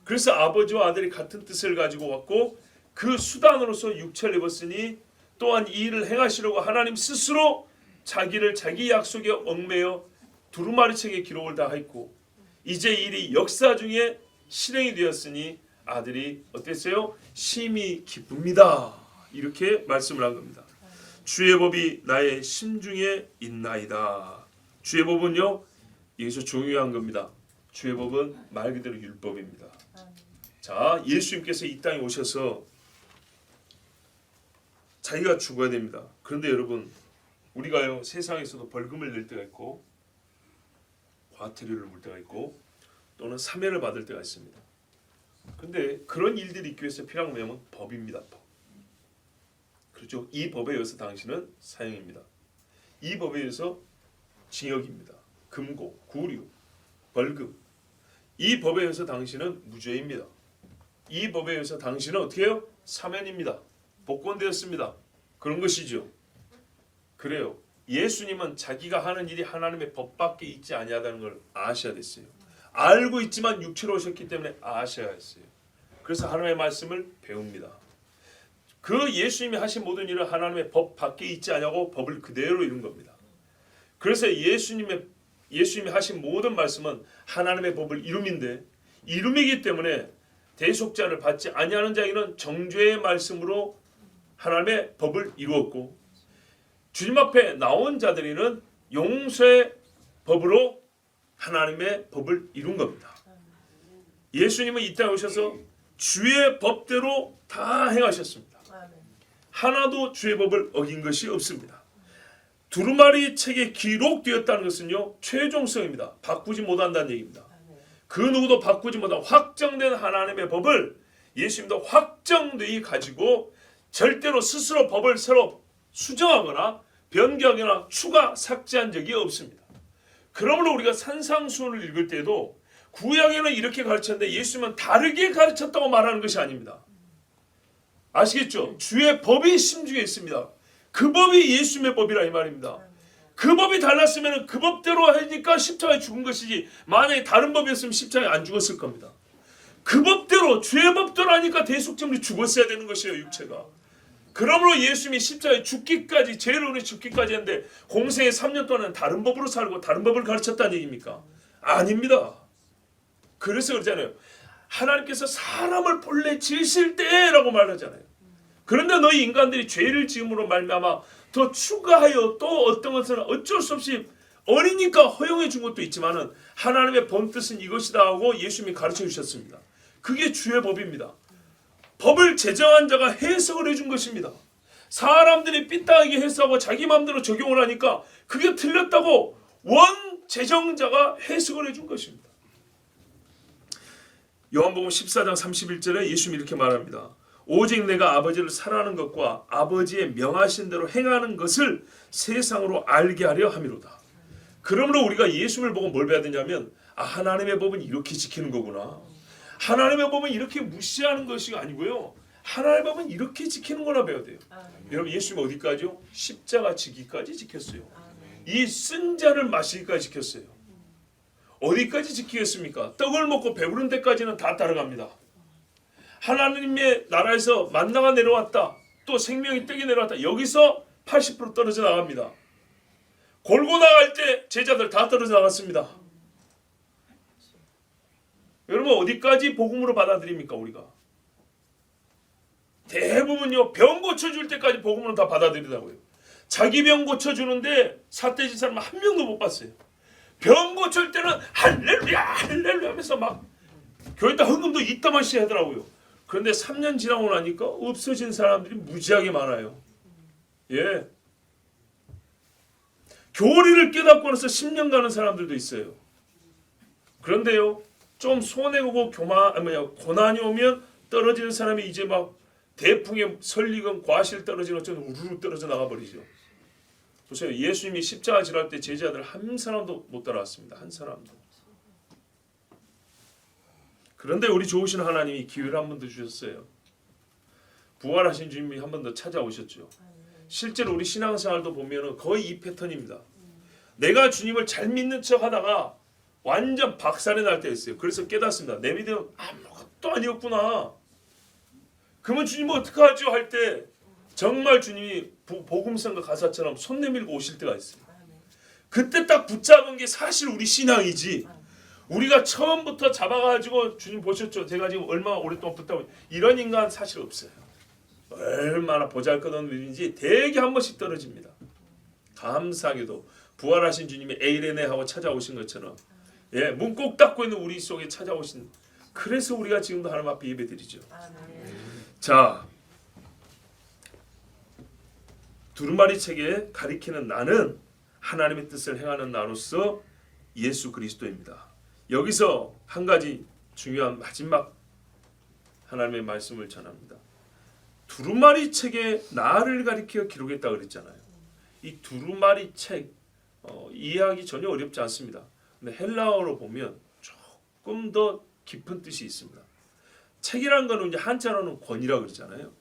그래서 아버지와 아들이 같은 뜻을 가지고 왔고 그 수단으로서 육체를 입었으니 또한 이 일을 행하시려고 하나님 스스로 자기를 자기 약속에 얽매여 두루마리책에 기록을 다 했고 이제 일이 역사 중에 실행이 되었으니 아들이 어땠어요? 심히 기쁩니다. 이렇게 말씀을 한 겁니다. 주의 법이 나의 심중에 있나이다. 주의 법은요, 여기서 중요한 겁니다. 주의 법은 말 그대로 율법입니다. 자, 예수님께서 이 땅에 오셔서 자기가 죽어야 됩니다. 그런데 여러분, 우리가요 세상에서도 벌금을 낼 때가 있고 과태료를 물 때가 있고 또는 사면을 받을 때가 있습니다. 근데 그런 일들이 있기 위해서 필요한 건 뭐냐면 법입니다. 법. 그렇죠? 이 법에 의해서 당신은 사형입니다. 이 법에 의해서 징역입니다. 금고, 구류, 벌금. 이 법에 의해서 당신은 무죄입니다. 이 법에 의해서 당신은 어떻게 해요? 사면입니다. 복권되었습니다. 그런 것이죠. 그래요. 예수님은 자기가 하는 일이 하나님의 법밖에 있지 아니하다는 걸 아셔야 됐어요. 알고 있지만 육체로 오셨기 때문에 아셔야 했어요. 그래서 하나님의 말씀을 배웁니다. 그 예수님이 하신 모든 일은 하나님의 법 밖에 있지 않냐고 법을 그대로 이룬 겁니다. 그래서 예수님이 하신 모든 말씀은 하나님의 법을 이룸인데 이룸이기 때문에 대속자를 받지 아니하는 자에게는 정죄의 말씀으로 하나님의 법을 이루었고 주님 앞에 나온 자들에게는 용서의 법으로 하나님의 법을 이룬 겁니다. 예수님은 이 땅에 오셔서 주의 법대로 다 행하셨습니다. 하나도 주의 법을 어긴 것이 없습니다. 두루마리 책에 기록되었다는 것은요 최종성입니다. 바꾸지 못한다는 얘기입니다. 그 누구도 바꾸지 못한 확정된 하나님의 법을 예수님도 확정되이 가지고 절대로 스스로 법을 새로 수정하거나 변경하거나 추가 삭제한 적이 없습니다. 그러므로 우리가 산상수훈을 읽을 때도 구약에는 이렇게 가르쳤는데 예수님은 다르게 가르쳤다고 말하는 것이 아닙니다. 아시겠죠? 주의 법이 심중에 있습니다. 그 법이 예수님의 법이라 이 말입니다. 그 법이 달랐으면 그 법대로 하니까 십자가에 죽은 것이지 만약에 다른 법이었으면 십자가에 안 죽었을 겁니다. 그 법대로 주의 법대로 하니까 대속제물이 죽었어야 되는 것이에요. 육체가. 그러므로 예수님이 십자가에 죽기까지 죄를 위해 죽기까지 했는데 공생의 3년 동안은 다른 법으로 살고 다른 법을 가르쳤다는 얘기입니까? 아닙니다. 그래서 그러잖아요. 하나님께서 사람을 본래 지으실 때라고 말하잖아요. 그런데 너희 인간들이 죄를 지음으로 말미암아 더 추가하여 또 어떤 것은 어쩔 수 없이 어리니까 허용해 준 것도 있지만은 하나님의 본뜻은 이것이다 하고 예수님이 가르쳐 주셨습니다. 그게 주의 법입니다. 법을 제정한 자가 해석을 해준 것입니다. 사람들이 삐딱하게 해석하고 자기 마음대로 적용을 하니까 그게 틀렸다고 원 제정자가 해석을 해준 것입니다. 요한복음 14장 31절에 예수님이 이렇게 말합니다. 오직 내가 아버지를 사랑하는 것과 아버지의 명하신 대로 행하는 것을 세상으로 알게 하려 함이로다. 그러므로 우리가 예수님을 보고 뭘 배워야 되냐면 하나님의 법은 이렇게 지키는 거구나. 하나님의 법은 이렇게 무시하는 것이 아니고요. 하나님의 법은 이렇게 지키는 거나 배워야 돼요. 여러분 예수님 어디까지요? 십자가 지기까지 지켰어요. 이 쓴 잔을 마시기까지 지켰어요. 어디까지 지키겠습니까? 떡을 먹고 배부른 데까지는 다 따라갑니다. 하나님의 나라에서 만나가 내려왔다. 또 생명의 떡이 내려왔다. 여기서 80% 떨어져 나갑니다. 골고다 갈 때 제자들 다 떨어져 나갔습니다. 여러분 어디까지 복음으로 받아들입니까 우리가? 대부분요 병 고쳐줄 때까지 복음으로 다 받아들이더라고요. 자기 병 고쳐주는데 삿대질 사람 한 명도 못 봤어요. 병 고칠 때는 할렐루야 할렐루야 하면서 막 교회다 헌금도 이따만씩 하더라고요. 그런데 3년 지나고 나니까 없어진 사람들이 무지하게 많아요. 예. 교리를 깨닫고 나서 10년 가는 사람들도 있어요. 그런데요 좀 손해보고 고난이 오면 떨어지는 사람이 이제 막 대풍에 설리건 과실 떨어지는 것처럼 우르르 떨어져 나가버리죠. 보세요. 예수님이 십자가 지날 때 제자들 한 사람도 못 따라왔습니다. 한 사람도. 그런데 우리 좋으신 하나님이 기회를 한 번 더 주셨어요. 부활하신 주님이 한 번 더 찾아오셨죠. 실제로 우리 신앙생활도 보면 거의 이 패턴입니다. 내가 주님을 잘 믿는 척 하다가 완전 박살이 날 때 있어요. 그래서 깨닫습니다. 내 믿음은 아무것도 아니었구나. 그러면 주님은 어떡하죠? 할 때 정말 주님이 복음성과 가사처럼 손 내밀고 오실 때가 있어요. 그때 딱 붙잡은 게 사실 우리 신앙이지. 우리가 처음부터 잡아가지고 주님 보셨죠? 제가 지금 얼마나 오랫동안 붙잡고 이런 인간 사실 없어요. 얼마나 보잘것없는 일인지 대개 한 번씩 떨어집니다. 감사하게도 부활하신 주님이 에이레네 하고 찾아오신 것처럼 예, 문 꼭 닫고 있는 우리 속에 찾아오신 그래서 우리가 지금도 하나님 앞에 예배드리죠. 자, 두루마리 책에 가리키는 나는 하나님의 뜻을 행하는 나로서 예수 그리스도입니다. 여기서 한 가지 중요한 마지막 하나님의 말씀을 전합니다. 두루마리 책에 나를 가리켜 기록했다 그랬잖아요. 이 두루마리 책 이해하기 전혀 어렵지 않습니다. 근데 헬라어로 보면 조금 더 깊은 뜻이 있습니다. 책이란 거는 이제 한자로는 권이라고 그러잖아요.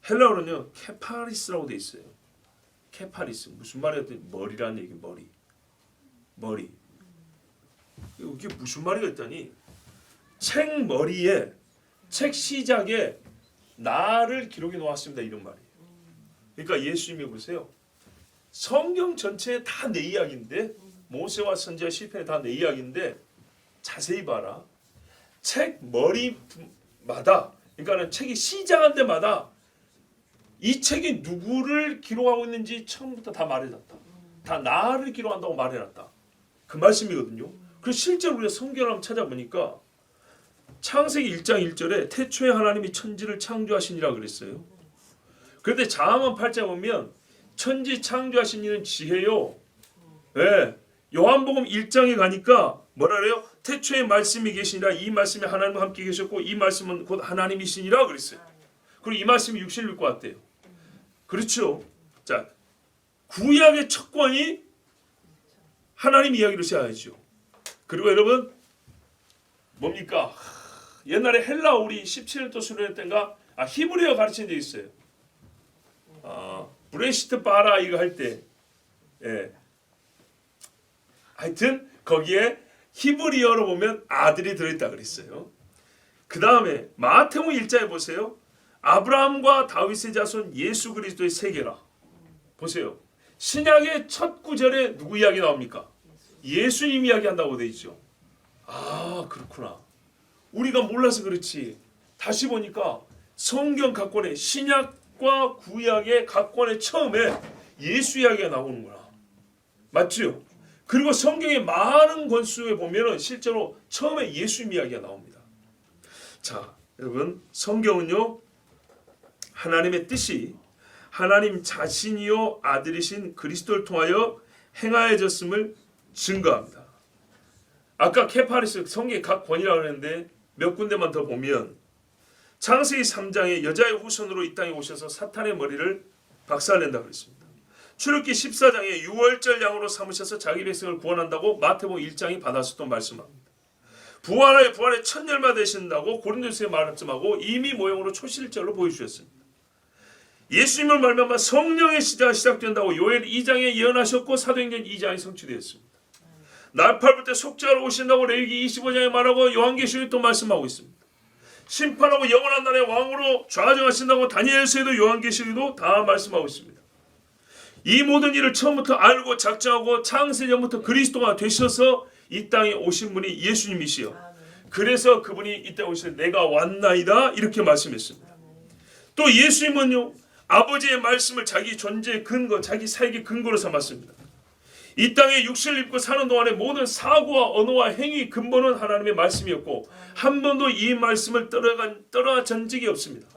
헬라어로는요 케파리스라고 돼 있어요. 케파리스 무슨 말이었더니 머리라는 얘기. 머리. 이게 무슨 말이가 있다니 책 머리에 책 시작에 나를 기록해 놓았습니다 이런 말이에요. 그러니까 예수님이 보세요. 성경 전체에 다 내 이야기인데 모세와 선지자 시편에 다 내 이야기인데 자세히 봐라. 책 머리마다 그러니까는 책이 시작한 데마다 이 책이 누구를 기록하고 있는지 처음부터 다 말해놨다. 다 나를 기록한다고 말해놨다. 그 말씀이거든요. 그래서 실제로 우리가 성경을 한번 찾아보니까 창세기 1장 1절에 태초에 하나님이 천지를 창조하시니라 그랬어요. 그런데 잠언 8장 보면 천지 창조하신 이는 지혜요. 네. 요한복음 1장에 가니까 뭐라 그래요? 태초에 말씀이 계시니라 이 말씀이 하나님과 함께 계셨고 이 말씀은 곧 하나님이시니라 그랬어요. 그리고 이 말씀이 육신을 입고 왔대요. 그렇죠. 자, 구약의 첫 권이 하나님 이야기를 시작하죠. 그리고 여러분 뭡니까? 옛날에 헬라 우리 17도 수련회 때인가 히브리어 가르친 적 있어요. 브레시트 바라 이거 할 때 하여튼 거기에 히브리어로 보면 아들이 들어있다 그랬어요. 그 다음에 마태복음 1장에 보세요. 아브라함과 다윗의 자손 예수 그리스도의 세계라. 보세요. 신약의 첫 구절에 누구 이야기 나옵니까? 예수님 이야기 한다고 돼 있죠. 아 그렇구나. 우리가 몰라서 그렇지. 다시 보니까 성경 각 권에 신약과 구약의 각 권의 처음에 예수 이야기가 나오는구나. 맞죠? 그리고 성경의 많은 권수에 보면은 실제로 처음에 예수님 이야기가 나옵니다. 자, 여러분 성경은요 하나님의 뜻이 하나님 자신이요 아들이신 그리스도를 통하여 행하여졌음을 증거합니다. 아까 케파리스 성경의 각 권이라고 했는데 몇 군데만 더 보면 창세기 3장에 여자의 후손으로 이 땅에 오셔서 사탄의 머리를 박살낸다고 그랬습니다. 출애굽기 14장에 유월절 양으로 삼으셔서 자기 백성을 구원한다고 마태복음 1장이 받아서 또 말씀합니다. 부활의 첫 열마 되신다고 고린도서에 말씀하고 이미 모형으로 초실절로 보여주셨습니다. 예수님을 말미암아 성령의 시대가 시작된다고 요엘 2장에 예언하셨고 사도행전 2장에 성취되었습니다. 날팔 불 때 속죄하러 오신다고 레위기 25장에 말하고 요한계시록에 또 말씀하고 있습니다. 심판하고 영원한 날의 왕으로 좌정하신다고 다니엘서에도 요한계시록에도 다 말씀하고 있습니다. 이 모든 일을 처음부터 알고 작정하고 창세전부터 그리스도가 되셔서 이 땅에 오신 분이 예수님이시여. 그래서 그분이 이 땅에 오실 때 내가 왔나이다 이렇게 말씀했습니다. 또 예수님은요 아버지의 말씀을 자기 존재의 근거, 자기 사역의 근거로 삼았습니다. 이 땅에 육신을 입고 사는 동안에 모든 사고와 언어와 행위 근본은 하나님의 말씀이었고 한 번도 이 말씀을 떠나간 적이 없습니다.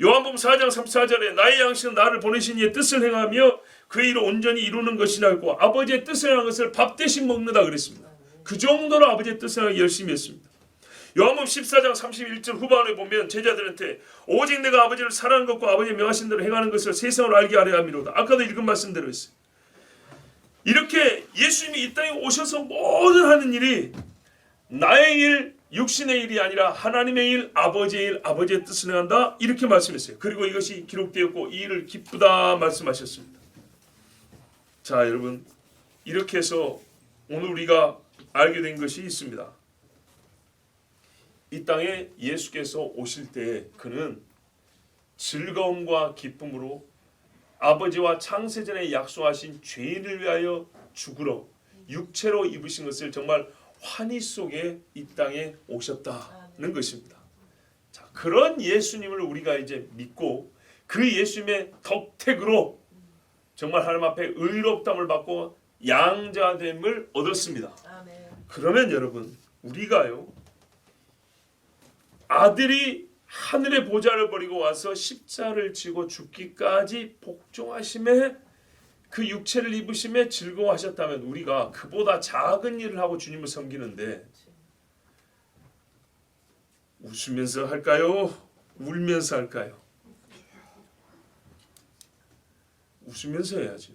요한복음 4장 34절에 나의 양식은 나를 보내신 이의 뜻을 행하며 그 일을 온전히 이루는 것이라고 아버지의 뜻을 행한 것을 밥 대신 먹는다 그랬습니다. 그 정도로 아버지의 뜻을 하기 열심히 했습니다. 요한복음 14장 31절 후반에 보면 제자들한테 오직 내가 아버지를 사랑하는 것과 아버지의 명하신 대로 행하는 것을 세상으로 알게 하려 함이로다. 아까도 읽은 말씀대로 했어요. 이렇게 예수님이 이 땅에 오셔서 모든 하는 일이 나의 일, 육신의 일이 아니라 하나님의 일, 아버지의 일, 아버지의 뜻을 행한다 이렇게 말씀했어요. 그리고 이것이 기록되었고 이 일을 기쁘다 말씀하셨습니다. 자 여러분 이렇게 해서 오늘 우리가 알게 된 것이 있습니다. 이 땅에 예수께서 오실 때 그는 즐거움과 기쁨으로 아버지와 창세전에 약속하신 죄인을 위하여 죽으러 육체로 입으신 것을 정말 환희 속에 이 땅에 오셨다는 것입니다. 자, 그런 예수님을 우리가 이제 믿고 그 예수님의 덕택으로 정말 하나님 앞에 의롭다함을 받고 양자됨을 얻었습니다. 그러면 여러분 우리가요 아들이 하늘의 보좌를 버리고 와서 십자를 지고 죽기까지 복종하심에 그 육체를 입으심에 즐거워하셨다면 우리가 그보다 작은 일을 하고 주님을 섬기는데 웃으면서 할까요? 울면서 할까요? 웃으면서 해야죠.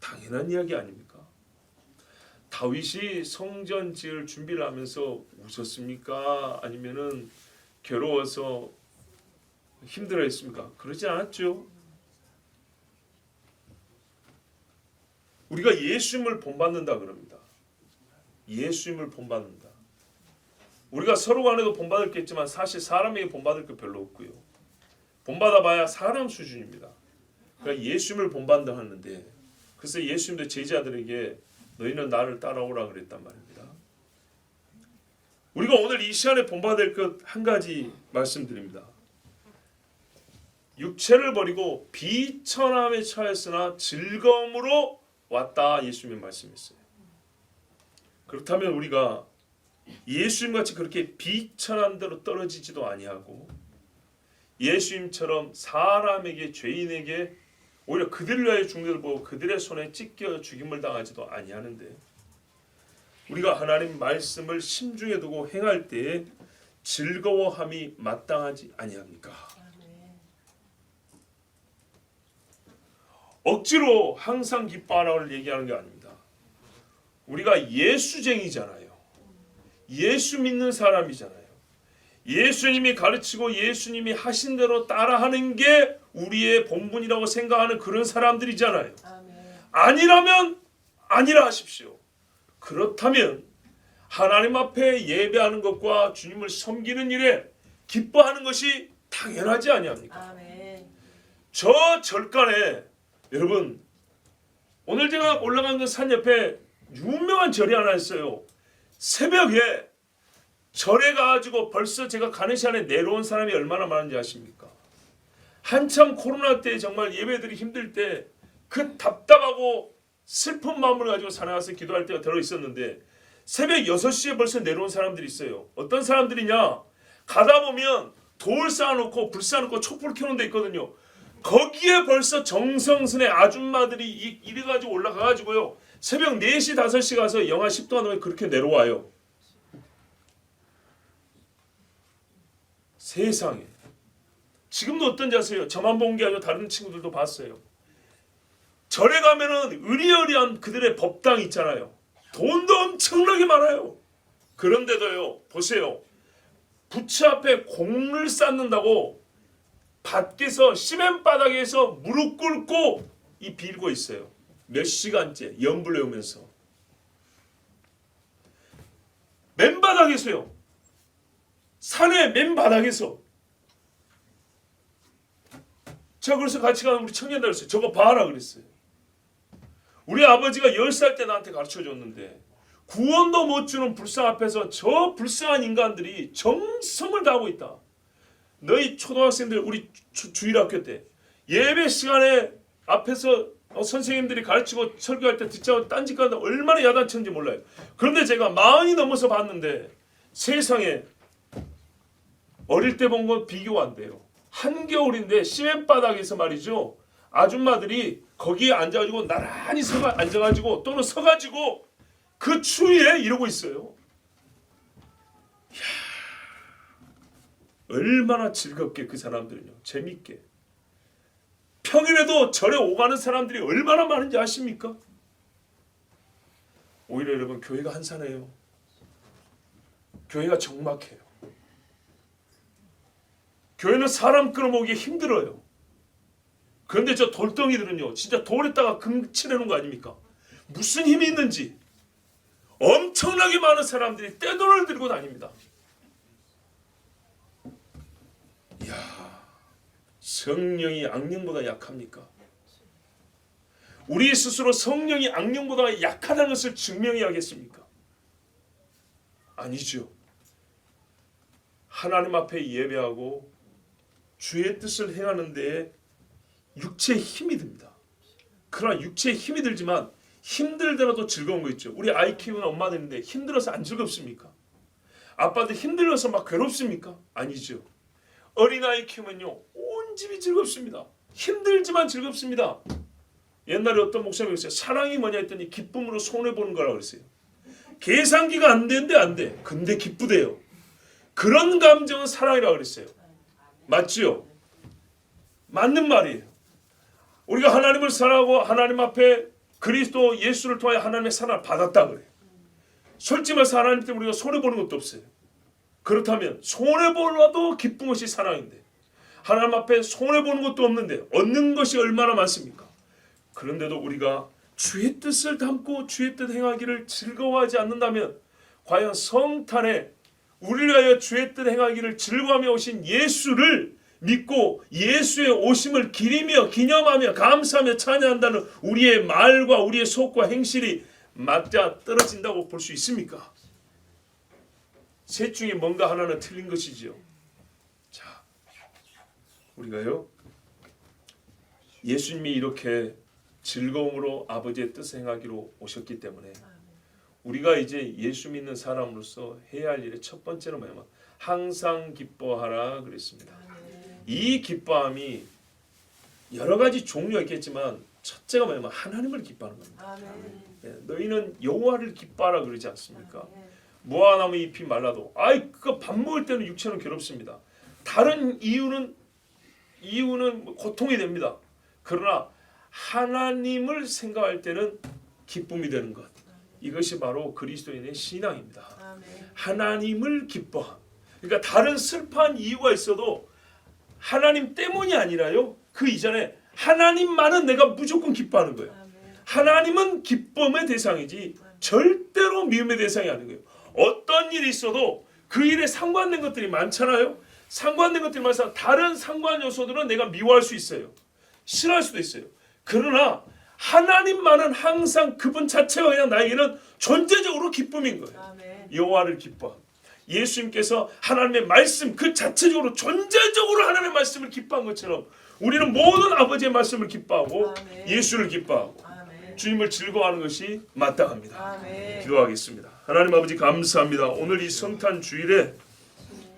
당연한 이야기 아닙니까? 다윗이 성전 지을 준비를 하면서 웃었습니까? 아니면은 괴로워서 힘들어했습니까? 그러지 않았죠. 우리가 예수님을 본받는다 그럽니다. 예수님을 본받는다. 우리가 서로 간에도 본받을 게 있지만 사실 사람에게 본받을 게 별로 없고요. 본받아봐야 사람 수준입니다. 그러니까 예수님을 본받는다 하는데 그래서 예수님도 제자들에게 너희는 나를 따라오라 그랬단 말입니다. 우리가 오늘 이 시간에 본받을 것 한 가지 말씀드립니다. 육체를 버리고 비천함에 처했으나 즐거움으로 왔다 예수님이 말씀했어요. 그렇다면 우리가 예수님같이 그렇게 비천한 대로 떨어지지도 아니하고 예수님처럼 사람에게 죄인에게 오히려 그들을 위하여 죽는 것을 보고 그들의 손에 찢겨 죽임을 당하지도 아니하는데 우리가 하나님 말씀을 심중에 두고 행할 때에 즐거워함이 마땅하지 아니합니까? 억지로 항상 기뻐하라고 얘기하는 게 아닙니다. 우리가 예수쟁이잖아요. 예수 믿는 사람이잖아요. 예수님이 가르치고 예수님이 하신 대로 따라하는 게 우리의 본분이라고 생각하는 그런 사람들이잖아요. 아니라면 아니라 하십시오. 그렇다면 하나님 앞에 예배하는 것과 주님을 섬기는 일에 기뻐하는 것이 당연하지 아니합니까? 저 절간에 여러분 오늘 제가 올라간 그 산 옆에 유명한 절이 하나 있어요. 새벽에 절에 가가지고 벌써 제가 가는 시간에 내려온 사람이 얼마나 많은지 아십니까? 한참 코로나 때 정말 예배드리기 힘들 때 그 답답하고 슬픈 마음을 가지고 산에 가서 기도할 때가 들어있었는데 새벽 6시에 벌써 내려온 사람들이 있어요. 어떤 사람들이냐? 가다 보면 돌 쌓아놓고 불 쌓아놓고 촛불 켜놓은 데 있거든요. 거기에 벌써 정성스레 아줌마들이 이래가지고 올라가가지고요. 새벽 4시 5시 가서 영하 10도 안 되면 그렇게 내려와요. 세상에. 지금도 어떤지 아세요? 저만 본 게 아니라 다른 친구들도 봤어요. 절에 가면은 의리의리한 그들의 법당 있잖아요. 돈도 엄청나게 많아요. 그런데도요. 보세요. 부처 앞에 공을 쌓는다고 밖에서 시멘 바닥에서 무릎 꿇고 이 빌고 있어요. 몇 시간째 연불 외우면서. 맨바닥에서요. 산의 맨바닥에서. 제가 그래서 같이 가는 우리 청년들 그랬어요. 저거 봐라 그랬어요. 우리 아버지가 10살 때 나한테 가르쳐줬는데 구원도 못 주는 불상 앞에서 저 불쌍한 인간들이 정성을 다하고 있다. 너희 초등학생들 우리 주일학교 때 예배 시간에 앞에서 선생님들이 가르치고 설교할 때 듣자고 딴짓하는데 얼마나 야단쳤는지 몰라요. 그런데 제가 40이 넘어서 봤는데 세상에 어릴 때 본 건 비교가 안 돼요. 한겨울인데 시멘바닥에서 말이죠. 아줌마들이 거기에 앉아가지고 나란히 앉아가지고 또는 서가지고 그 추위에 이러고 있어요. 이야, 얼마나 즐겁게 그 사람들은요. 재밌게. 평일에도 절에 오가는 사람들이 얼마나 많은지 아십니까? 오히려 여러분 교회가 한산해요. 교회가 적막해요. 교회는 사람 끌어모으기 힘들어요. 그런데 저 돌덩이들은요. 진짜 돌에다가 금 칠해놓은 거 아닙니까? 무슨 힘이 있는지 엄청나게 많은 사람들이 떼돈을 들고 다닙니다. 이야, 성령이 악령보다 약합니까? 우리 스스로 성령이 악령보다 약하다는 것을 증명해야겠습니까? 아니죠. 하나님 앞에 예배하고 주의 뜻을 행하는 데에 육체의 힘이 듭니다. 그러나 육체의 힘이 들지만 힘들더라도 즐거운 거 있죠. 우리 아이 키우는 엄마들인데 힘들어서 안 즐겁습니까? 아빠들 힘들어서 막 괴롭습니까? 아니죠. 어린아이 키우면요 온 집이 즐겁습니다. 힘들지만 즐겁습니다. 옛날에 어떤 목사님이 그랬어요. 사랑이 뭐냐 했더니 기쁨으로 손해보는 거라고 그랬어요. 계산기가 안 되는데 안 돼. 근데 기쁘대요. 그런 감정은 사랑이라고 그랬어요. 맞지요? 맞는 말이에요. 우리가 하나님을 사랑하고 하나님 앞에 그리스도 예수를 통하여 하나님의 사랑을 받았다 그래요. 솔직히 말해서 하나님 때문에 우리가 손해보는 것도 없어요. 그렇다면 손해보라도 기쁨 것이 사랑인데 하나님 앞에 손해보는 것도 없는데 얻는 것이 얼마나 많습니까? 그런데도 우리가 주의 뜻을 담고 주의 뜻 행하기를 즐거워하지 않는다면 과연 성탄에 우리를 위하여 주의 뜻 행하기를 즐거워하며 오신 예수를 믿고 예수의 오심을 기리며 기념하며 감사하며 찬양한다는 우리의 말과 우리의 속과 행실이 맞아 떨어진다고 볼 수 있습니까? 셋 중에 뭔가 하나는 틀린 것이지요. 자, 우리가요 예수님이 이렇게 즐거움으로 아버지의 뜻을 행하기로 오셨기 때문에 우리가 이제 예수 믿는 사람으로서 해야 할 일의 첫 번째는 뭐냐면 항상 기뻐하라 그랬습니다. 이 기뻐함이 여러 가지 종류가 있겠지만 첫째가 뭐냐면 하나님을 기뻐하는 겁니다. 너희는 여호와를 기뻐하라 그러지 않습니까? 무화과나무 잎이 말라도 그거 밥 먹을 때는 육체는 괴롭습니다. 다른 이유는 고통이 됩니다. 그러나 하나님을 생각할 때는 기쁨이 되는 것. 이것이 바로 그리스도인의 신앙입니다. 하나님을 기뻐함. 그러니까 다른 슬퍼한 이유가 있어도 하나님 때문이 아니라요. 그 이전에 하나님만은 내가 무조건 기뻐하는 거예요. 하나님은 기쁨의 대상이지 절대로 미움의 대상이 아닌 거예요. 어떤 일이 있어도 그 일에 상관된 것들이 많잖아요. 상관된 것들이 많아서 다른 상관 요소들은 내가 미워할 수 있어요. 싫어할 수도 있어요. 그러나 하나님만은 항상 그분 자체가 그냥 나에게는 존재적으로 기쁨인 거예요. 여호와를 기뻐함. 예수님께서 하나님의 말씀 그 자체적으로 존재적으로 하나님의 말씀을 기뻐한 것처럼 우리는 모든 아버지의 말씀을 기뻐하고 예수를 기뻐하고 주님을 즐거워하는 것이 마땅합니다. 기도하겠습니다. 하나님 아버지 감사합니다. 오늘 이 성탄 주일에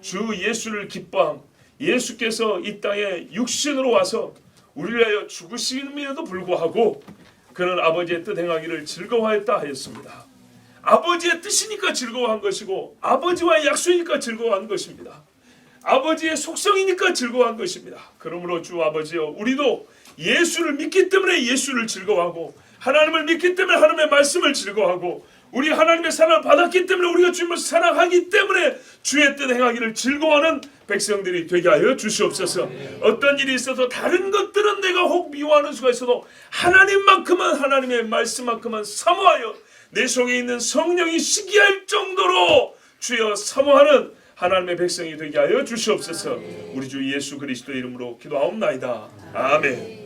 주 예수를 기뻐함. 예수께서 이 땅에 육신으로 와서 우리를 위하여 죽으심에도 불구하고 그는 아버지의 뜻 행하기를 즐거워했다 하였습니다. 아버지의 뜻이니까 즐거워한 것이고 아버지와의 약속이니까 즐거워한 것입니다. 아버지의 속성이니까 즐거워한 것입니다. 그러므로 주 아버지여 우리도 예수를 믿기 때문에 예수를 즐거워하고 하나님을 믿기 때문에 하나님의 말씀을 즐거워하고 우리 하나님의 사랑을 받았기 때문에 우리가 주님을 사랑하기 때문에 주의 뜻 행하기를 즐거워하는 백성들이 되게 하여 주시옵소서. 어떤 일이 있어도 다른 것들은 내가 혹 미워하는 수가 있어도 하나님만큼은 하나님의 말씀만큼은 사모하여 내 속에 있는 성령이 시기할 정도로 주여 사모하는 하나님의 백성이 되게 하여 주시옵소서. 우리 주 예수 그리스도의 이름으로 기도하옵나이다. 아멘.